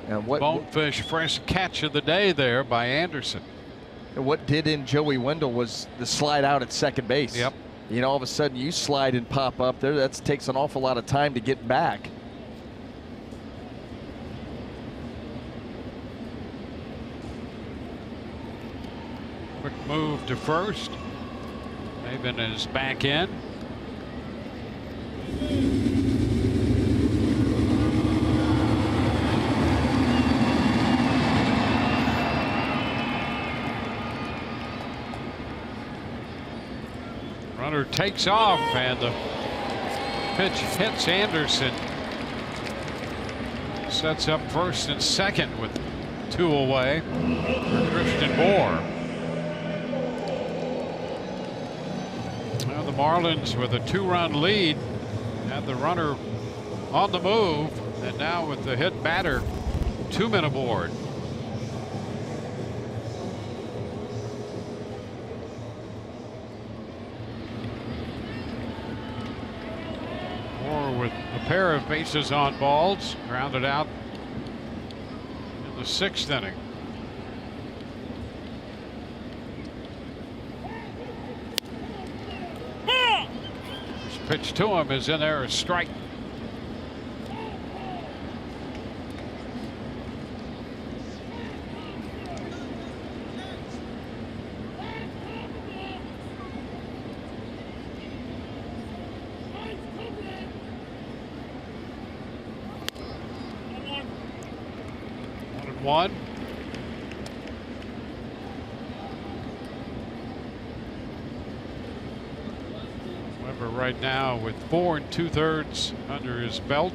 Bonefish fresh catch of the day there by Anderson.
And what did in Joey Wendell was the slide out at second base.
Yep.
You know, all of a sudden you slide and pop up there. That takes an awful lot of time to get back.
Quick move to first. Maven is back in. Runner takes off, and the pitch hits Anderson. Sets up first and second with 2 away for Christian Moore. Now the Marlins with a 2-run lead had the runner on the move, and now with the hit batter, 2 men aboard. With a pair of bases on balls, grounded out in the 6th inning. First pitch to him is in there, a strike. One. Weber right now with 4 2/3 under his belt.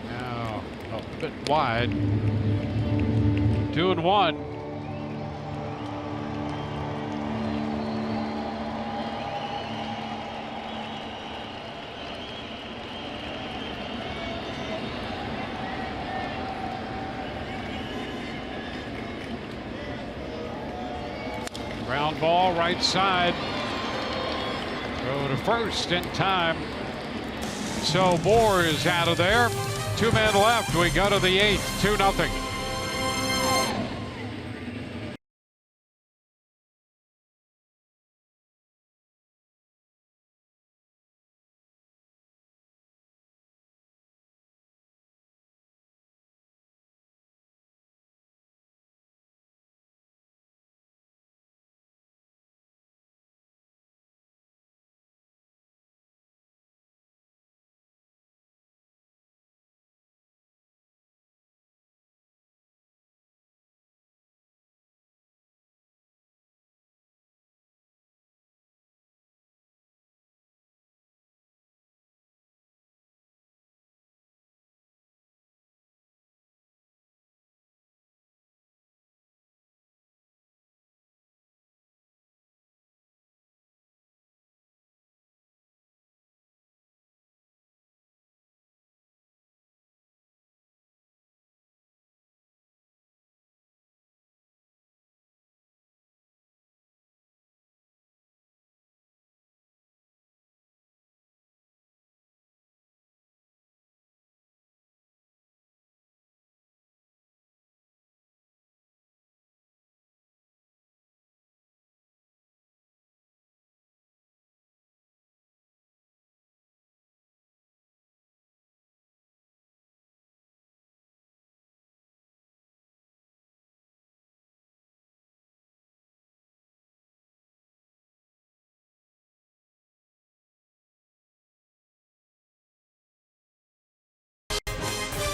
Now a bit wide. 2-1. Ground ball right side. Go to first in time. So Moore is out of there. 2 men left. We go to the 8th. 2-0.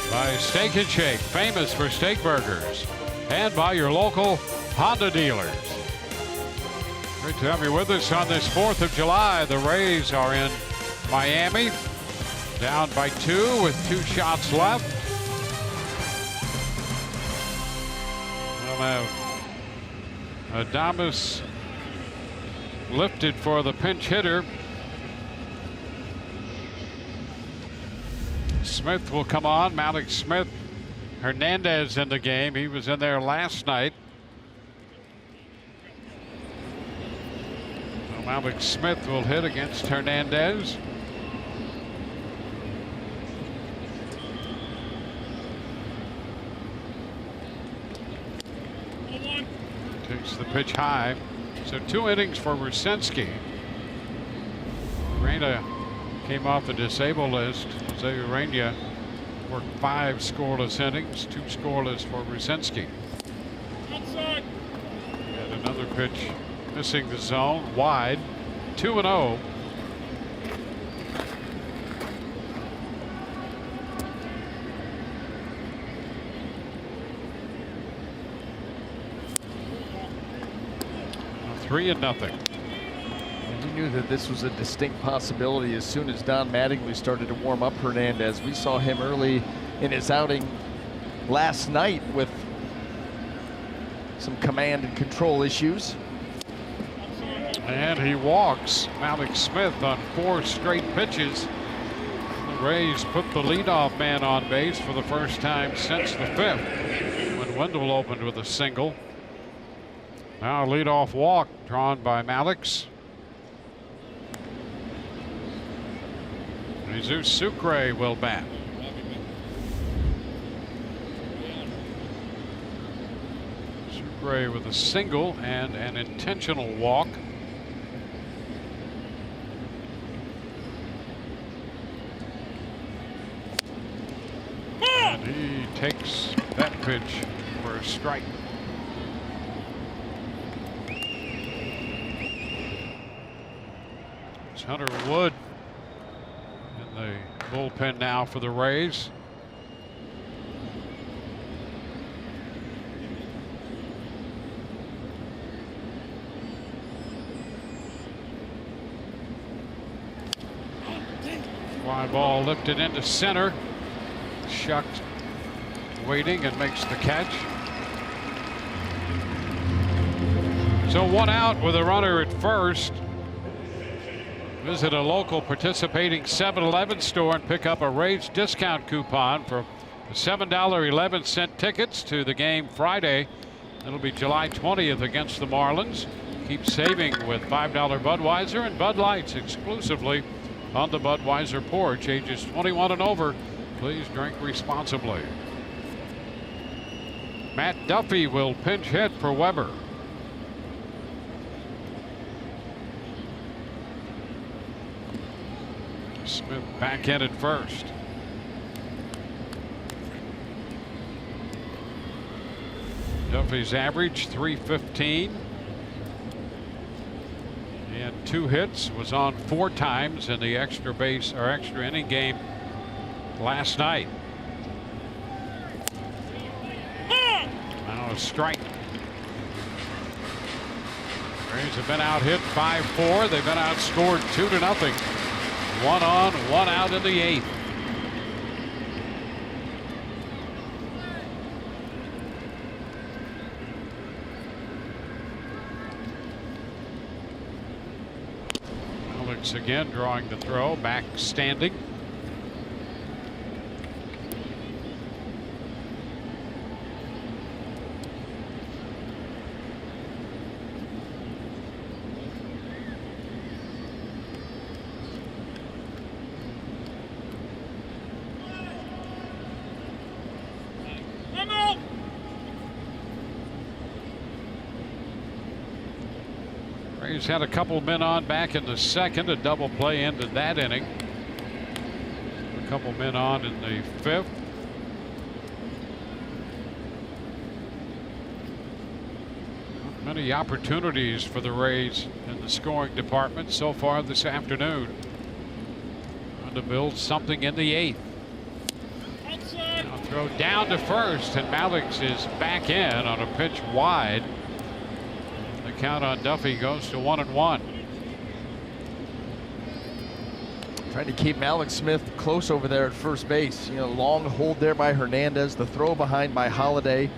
By Steak and Shake, famous for steak burgers, and by your local Honda dealers. Great to have you with us on this 4th of July. The Rays are in Miami, down by 2 with 2 shots left. We'll have Adames lifted for the pinch hitter. Smith will come on. Malik Smith. Hernandez in the game. He was in there last night. Alex Smith will hit against Hernandez. Takes the pitch high. So 2 innings for Rucinski. Reina came off the disabled list. Jose Urena worked 5 scoreless innings, 2 scoreless for Rucinski. And another pitch missing the zone, wide, 2-0. Three and nothing.
And you knew that this was a distinct possibility as soon as Don Mattingly started to warm up Hernandez. We saw him early in his outing last night with some command and control issues.
And he walks Alex Smith on 4 straight pitches. The Rays put the leadoff man on base for the first time since the 5th, when Wendell opened with a single. Now a leadoff walk drawn by Malix. Jesus Sucre will bat. Sucre with a single and an intentional walk. And he takes that pitch for a strike. It's Hunter Wood in the bullpen now for the Rays. Fly ball lifted into center. Shuck waiting and makes the catch. So 1 out with a runner at first. Visit a local participating 7-Eleven store and pick up a Rays discount coupon for $7.11 tickets to the game Friday. It'll be July 20th against the Marlins. Keep saving with $5 Budweiser and Bud Lights exclusively on the Budweiser porch. Ages 21 and over. Please drink responsibly. Matt Duffy will pinch hit for Weber. Smith back in at first. Duffy's average .315 and 2 hits, was on 4 times in the extra base or extra inning game last night. Now a strike. Rays have been out hit 5-4. They've been outscored 2-0. 1 on, 1 out in the 8th. Alex again drawing the throw, back standing. He's had a couple men on back in the 2nd. A double play ended that inning. A couple men on in the 5th. Not many opportunities for the Rays in the scoring department so far this afternoon. Trying to build something in the 8th. Now throw down to first, and Malix is back in on a pitch wide. Count on Duffy goes to 1-1.
Trying to keep Alex Smith close over there at first base. You know, long hold there by Hernandez, the throw behind by Holiday.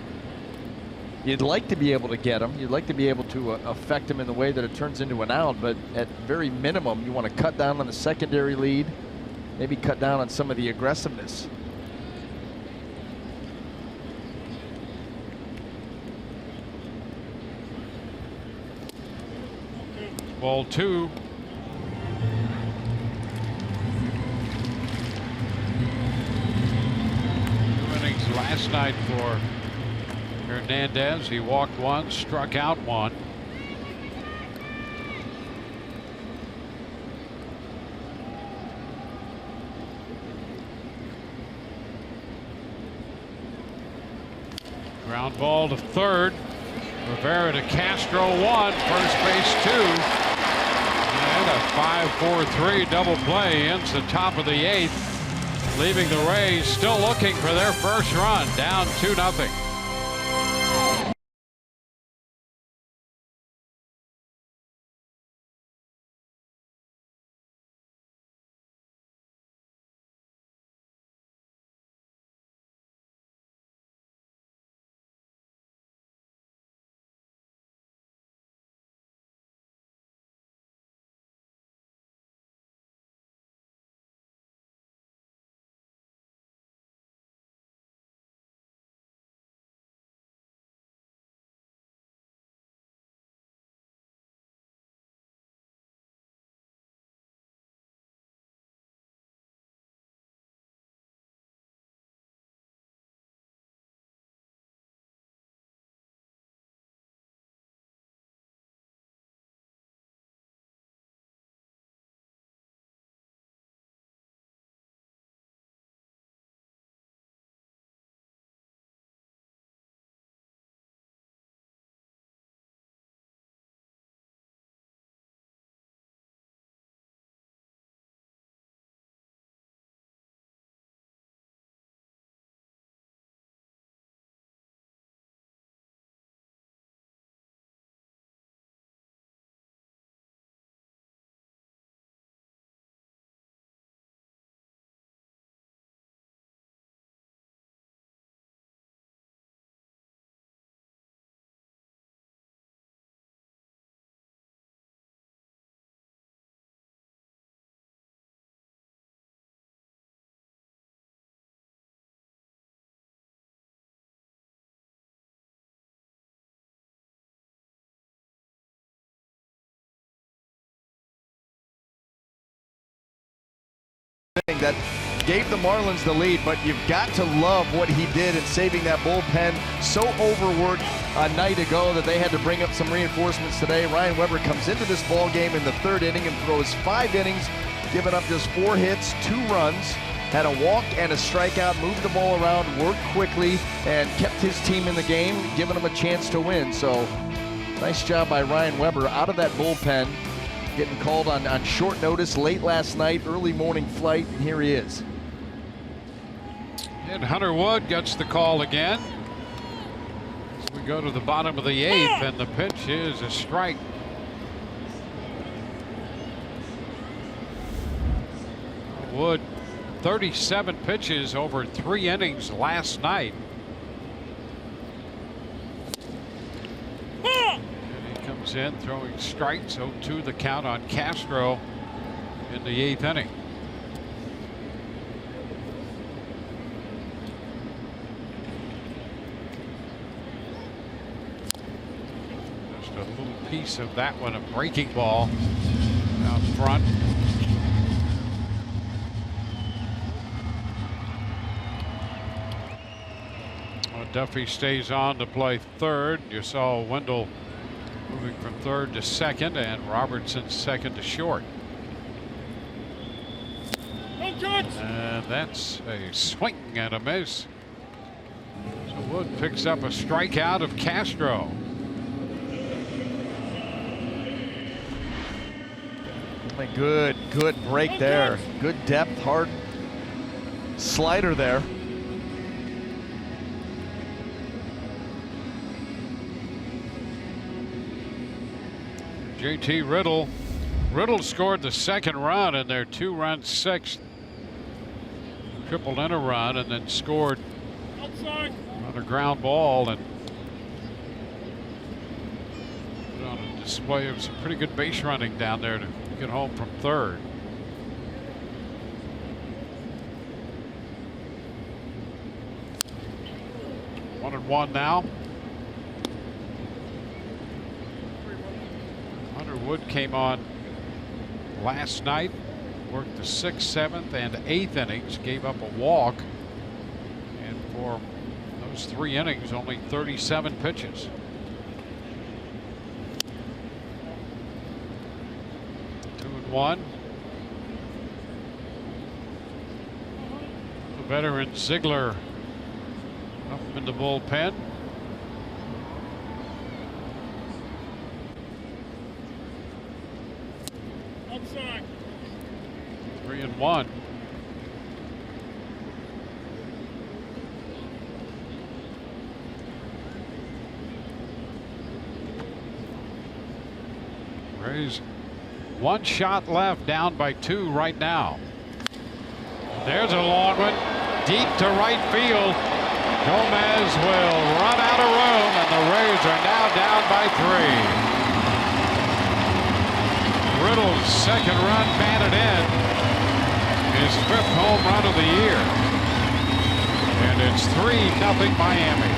You'd like to be able to get him. You'd like to be able to affect him in the way that it turns into an out, but at very minimum, you want to cut down on the secondary lead, maybe cut down on some of the aggressiveness.
Ball 2. Last night for Hernandez. He walked 1, struck out 1. Ground ball to third. Rivera to Castro 1, first base 2. And a 5-4-3 double play ends the top of the 8th. Leaving the Rays still looking for their first run, down 2-0.
That gave the Marlins the lead, but you've got to love what he did in saving that bullpen. So overworked a night ago that they had to bring up some reinforcements today. Ryan Weber comes into this ball game in the 3rd inning and throws 5 innings, giving up just 4 hits, 2 runs, had a walk and a strikeout, moved the ball around, worked quickly, and kept his team in the game, giving them a chance to win. So nice job by Ryan Weber out of that bullpen. Getting called on short notice late last night, early morning flight, and here he is.
And Hunter Wood gets the call again. As we go to the bottom of the 8th, and the pitch is a strike. Wood, 37 pitches over 3 innings last night. Comes in throwing strikes, 0-2 the count on Castro in the 8th inning. Just a little piece of that one, a breaking ball out front. Duffy stays on to play 3rd. You saw Wendell moving from 3rd to 2nd, and Robertson 2nd to short. And that's a swing and a miss. So Wood picks up a strikeout of Castro.
Good break there. Good depth, hard slider there.
JT Riddle scored the 2nd run in their 2-run 6th. Tripled in a run and then scored on a ground ball and put on a display of some pretty good base running down there to get home from 3rd. Tanner Wood came on last night, worked the 6th, 7th, and 8th innings, gave up a walk, and for those 3 innings, only 37 pitches. Two and one. The veteran Ziegler up in the bullpen.
Outside.
3 and 1. Rays 1 shot left, down by 2 right now. There's a long one deep to right field. Gomez will run out of room, and the Rays are now down by 3. Riddle's 2nd run batted in, his 5th home run of the year, and it's 3-0 Miami.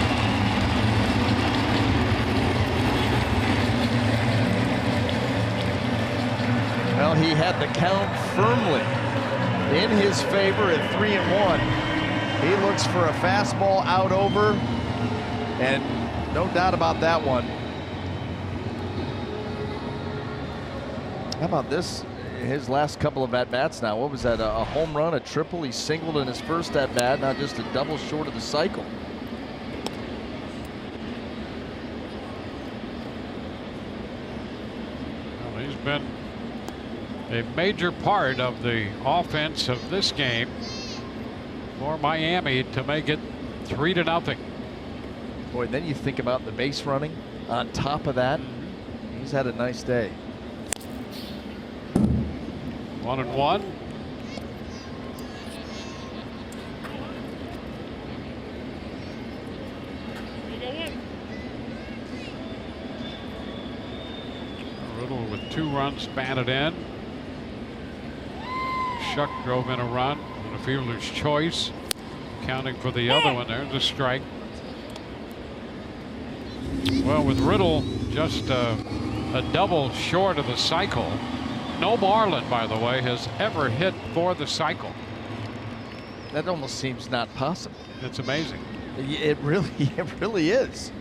Well, he had the count firmly in his favor at 3-1. He looks for a fastball out over, and no doubt about that one. How about this? His last couple of at-bats now. What was that? A home run, a triple. He singled in his first at-bat, not just a double short of the cycle.
Well, he's been a major part of the offense of this game for Miami to make it 3-0.
Boy, then you think about the base running on top of that. He's had a nice day.
1 and 1. Riddle with 2 runs batted in. Shuck drove in a run on a fielder's choice. Counting for the other one. There's a strike. Well, with Riddle just a double short of the cycle. No Marlin, by the way, has ever hit for the cycle.
That almost seems not possible.
It's amazing.
It really is.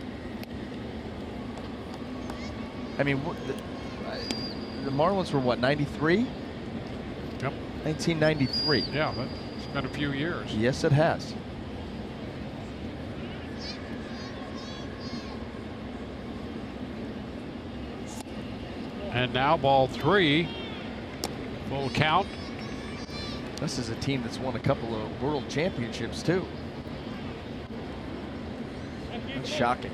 I mean, the Marlins were what, 93?
Yep.
1993.
Yeah, but it's been a few years.
Yes, it has.
And now ball 3. Full count.
This is a team that's won a couple of world championships too. That's shocking.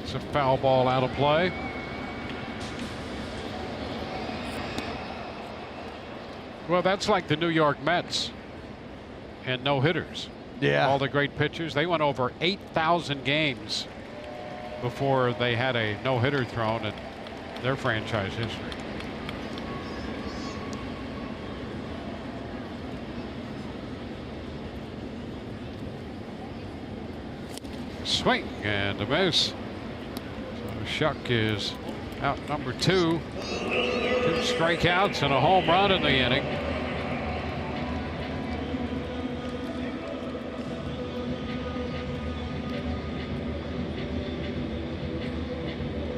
It's a foul ball out of play. Well, that's like the New York Mets and no hitters.
Yeah.
All the great pitchers. They went over 8,000 games before they had a no hitter thrown in their franchise history. Swing and a miss. So Shuck is out number 2. 2 strikeouts and a home run in the inning.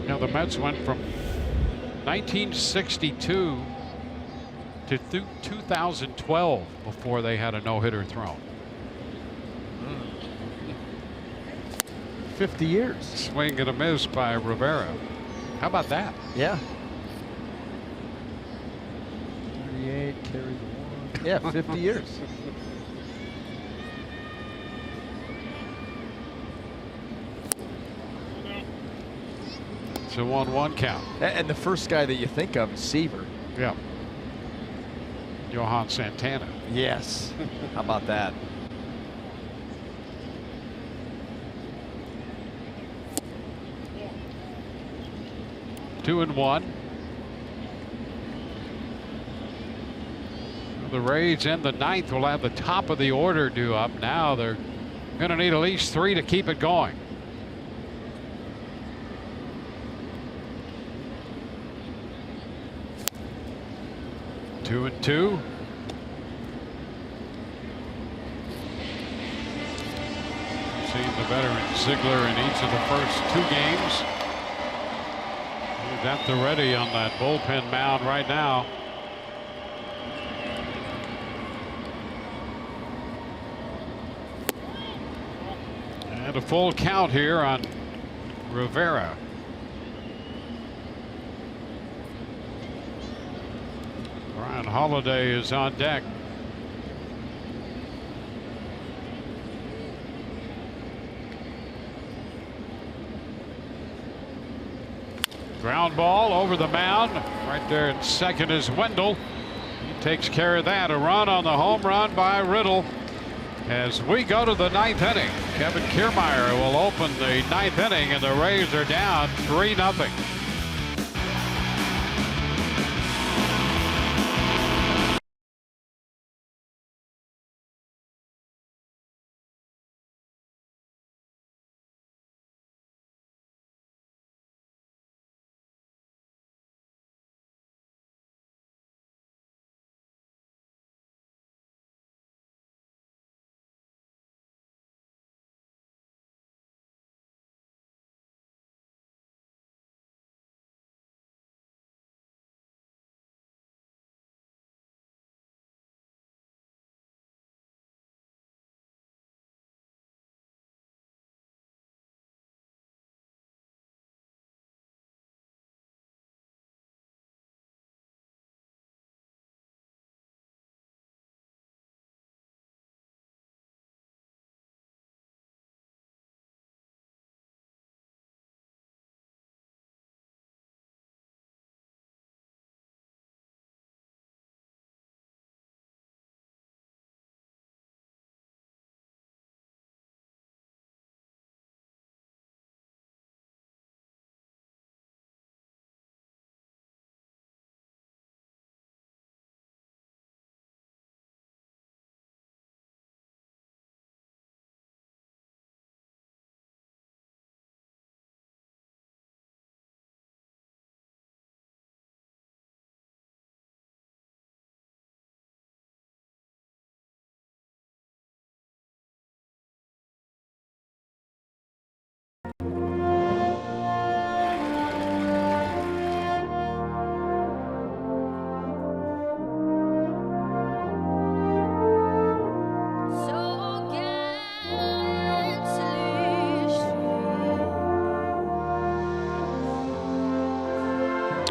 Now the Mets went from 1962 to 2012 before they had a no-hitter thrown.
50 years.
Swing and a miss by Rivera. How about that?
Yeah. 38 carries 1. Yeah, 50 years.
It's a 1-1 count.
And the first guy that you think of is Seaver.
Yeah. Johan Santana.
Yes. How about that? Two
2-1. The Rays in the ninth will have the top of the order due up. Now they're going to need at least 3 to keep it going. Two and two. Seen the veteran Ziegler in each of the first 2 games. He's at the ready on that bullpen mound right now. And a full count here on Rivera. Brian Holiday is on deck. Ground ball over the mound. Right there in second is Wendell. He takes care of that. A run on the home run by Riddle. As we go to the 9th inning, Kevin Kiermaier will open the 9th inning, and the Rays are down 3-0.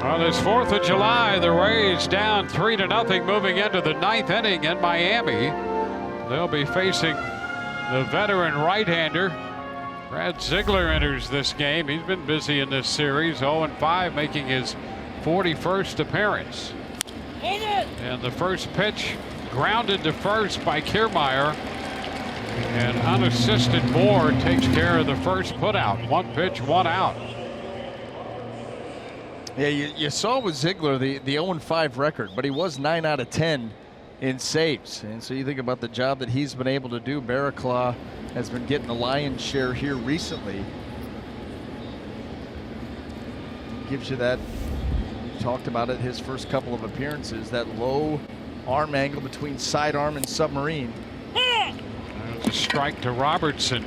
On this 4th of July, the Rays down 3-0 moving into the 9th inning in Miami. They'll be facing the veteran right-hander. Brad Ziegler enters this game. He's been busy in this series, 0-5, making his 41st appearance. And the first pitch grounded to first by Kiermaier. And unassisted Moore takes care of the first putout. 1 pitch, 1 out.
Yeah, you saw with Ziegler the 0-5 record, but he was 9 out of 10 in saves. And so you think about the job that he's been able to do. Barraclough has been getting the lion's share here recently. Gives you that, we talked about it his first couple of appearances, that low arm angle between sidearm and submarine.
It's a strike to Robertson.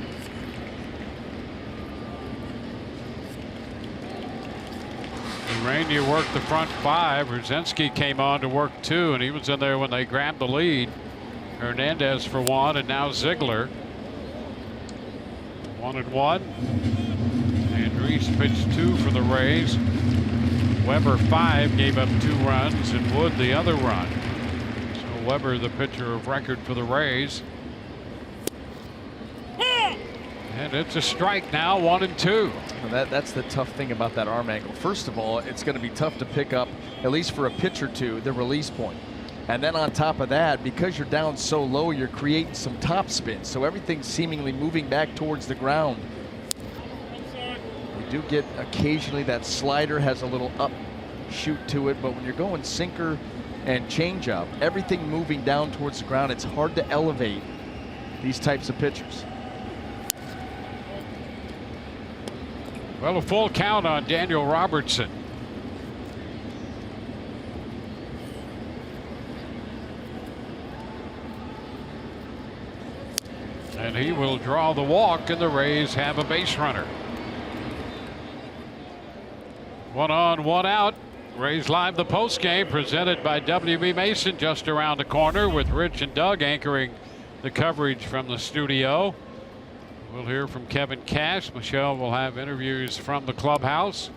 Rainier worked the front 5. Brzezinski came on to work 2, and he was in there when they grabbed the lead. Hernandez for 1, and now Ziegler. 1-1. Andrees pitched 2 for the Rays. Weber 5, gave up 2 runs, and Wood the other run. So Weber the pitcher of record for the Rays. And it's a strike now, 1-2.
Well, that's the tough thing about that arm angle. First of all, it's going to be tough to pick up, at least for a pitch or two, the release point. And then on top of that, because you're down so low, you're creating some top spin. So everything's seemingly moving back towards the ground. You do get occasionally that slider has a little up shoot to it, but when you're going sinker and changeup, everything moving down towards the ground. It's hard to elevate these types of pitchers.
Well, a full count on Daniel Robertson. And he will draw the walk, and the Rays have a base runner. 1 on, 1 out. Rays Live, the post game, presented by WB Mason, just around the corner, with Rich and Doug anchoring the coverage from the studio. We'll hear from Kevin Cash. Michelle will have interviews from the clubhouse.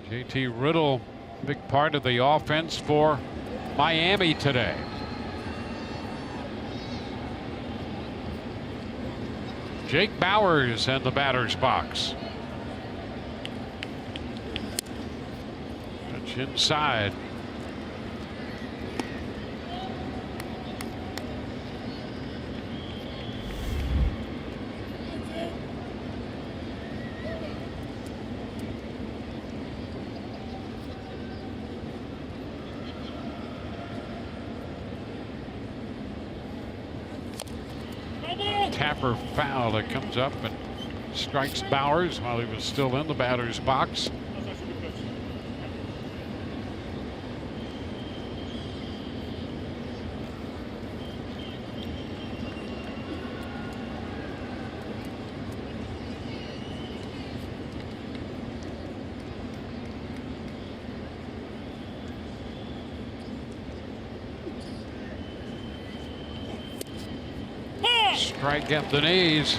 JT Riddle, big part of the offense for Miami today. Jake Bauers in the batter's box. Pitch inside. Tapper foul that comes up and strikes Bauers while he was still in the batter's box. Strike at the knees.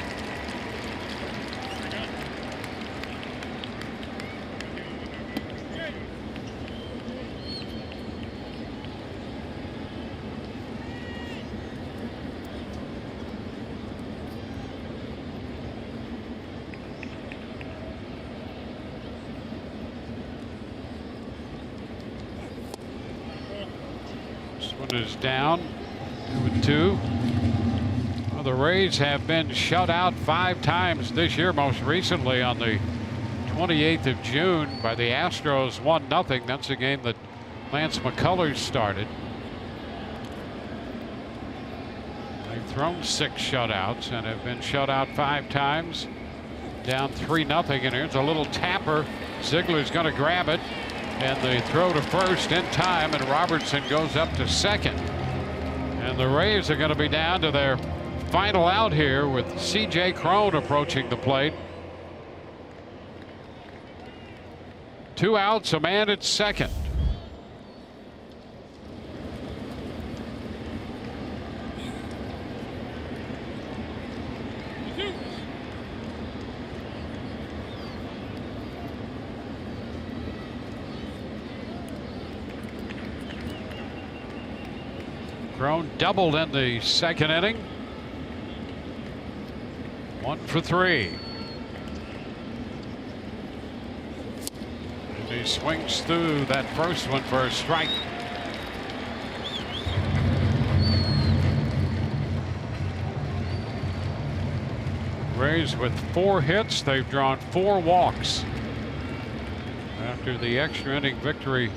This one is down. 2-2. The Rays have been shut out 5 times this year, most recently on the 28th of June by the Astros 1-0. That's a game that Lance McCullers started. They've thrown 6 shutouts and have been shut out 5 times. Down 3-0, and here's a little tapper. Ziegler's going to grab it, and they throw to first in time, and Robertson goes up to second. And the Rays are going to be down to their final out here with C.J. Cron approaching the plate. 2 outs, a man at second. Cron doubled in the second inning. 1 for 3. And he swings through that first one for a strike. Rays with 4 hits. They've drawn 4 walks after the extra inning victory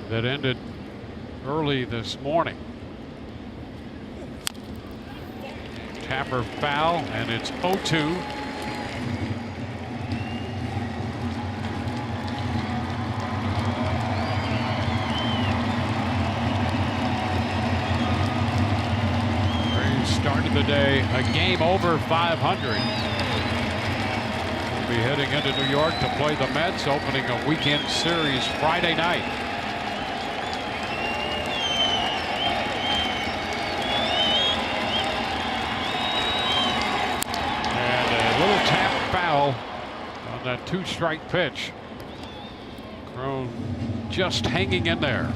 that ended early this morning. Tapper foul, and it's 0-2. Rays started the day a game over 500. We'll be heading into New York to play the Mets, opening a weekend series Friday night. On that 2-strike pitch. Cron just hanging in there.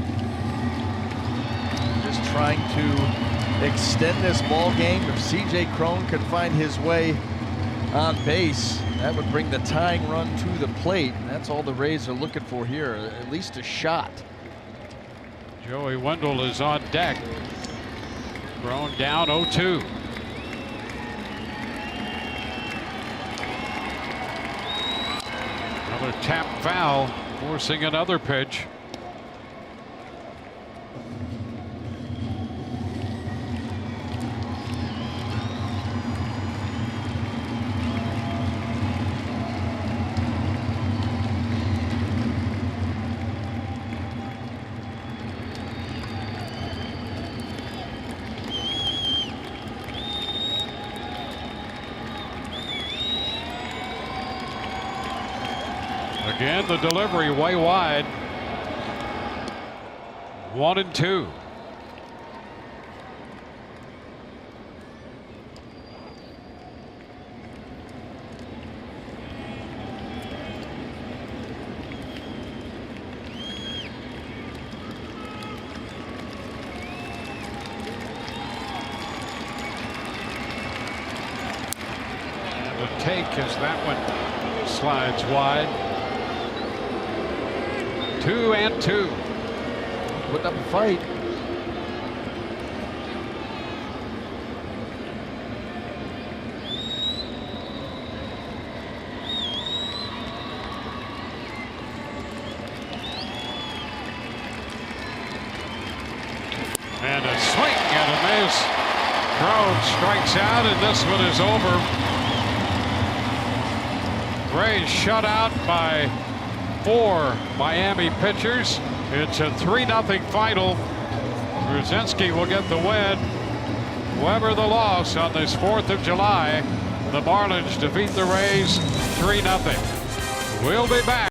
Just trying to extend this ball game. If C.J. Cron could find his way on base, that would bring the tying run to the plate. And that's all the Rays are looking for here, at least a shot.
Joey Wendell is on deck. Cron down 0-2. Another tap foul, forcing another pitch. on the delivery way wide. 1-2. Take as that one slides wide. 2-2.
Putting up a fight.
And a swing and a miss. Crone strikes out, and this one is over. Rays shut out by 4 Miami pitchers. It's a 3-0 final. Brzezinski will get the win. Weber the loss on this 4th of July. The Marlins defeat the Rays 3-0. We'll be back.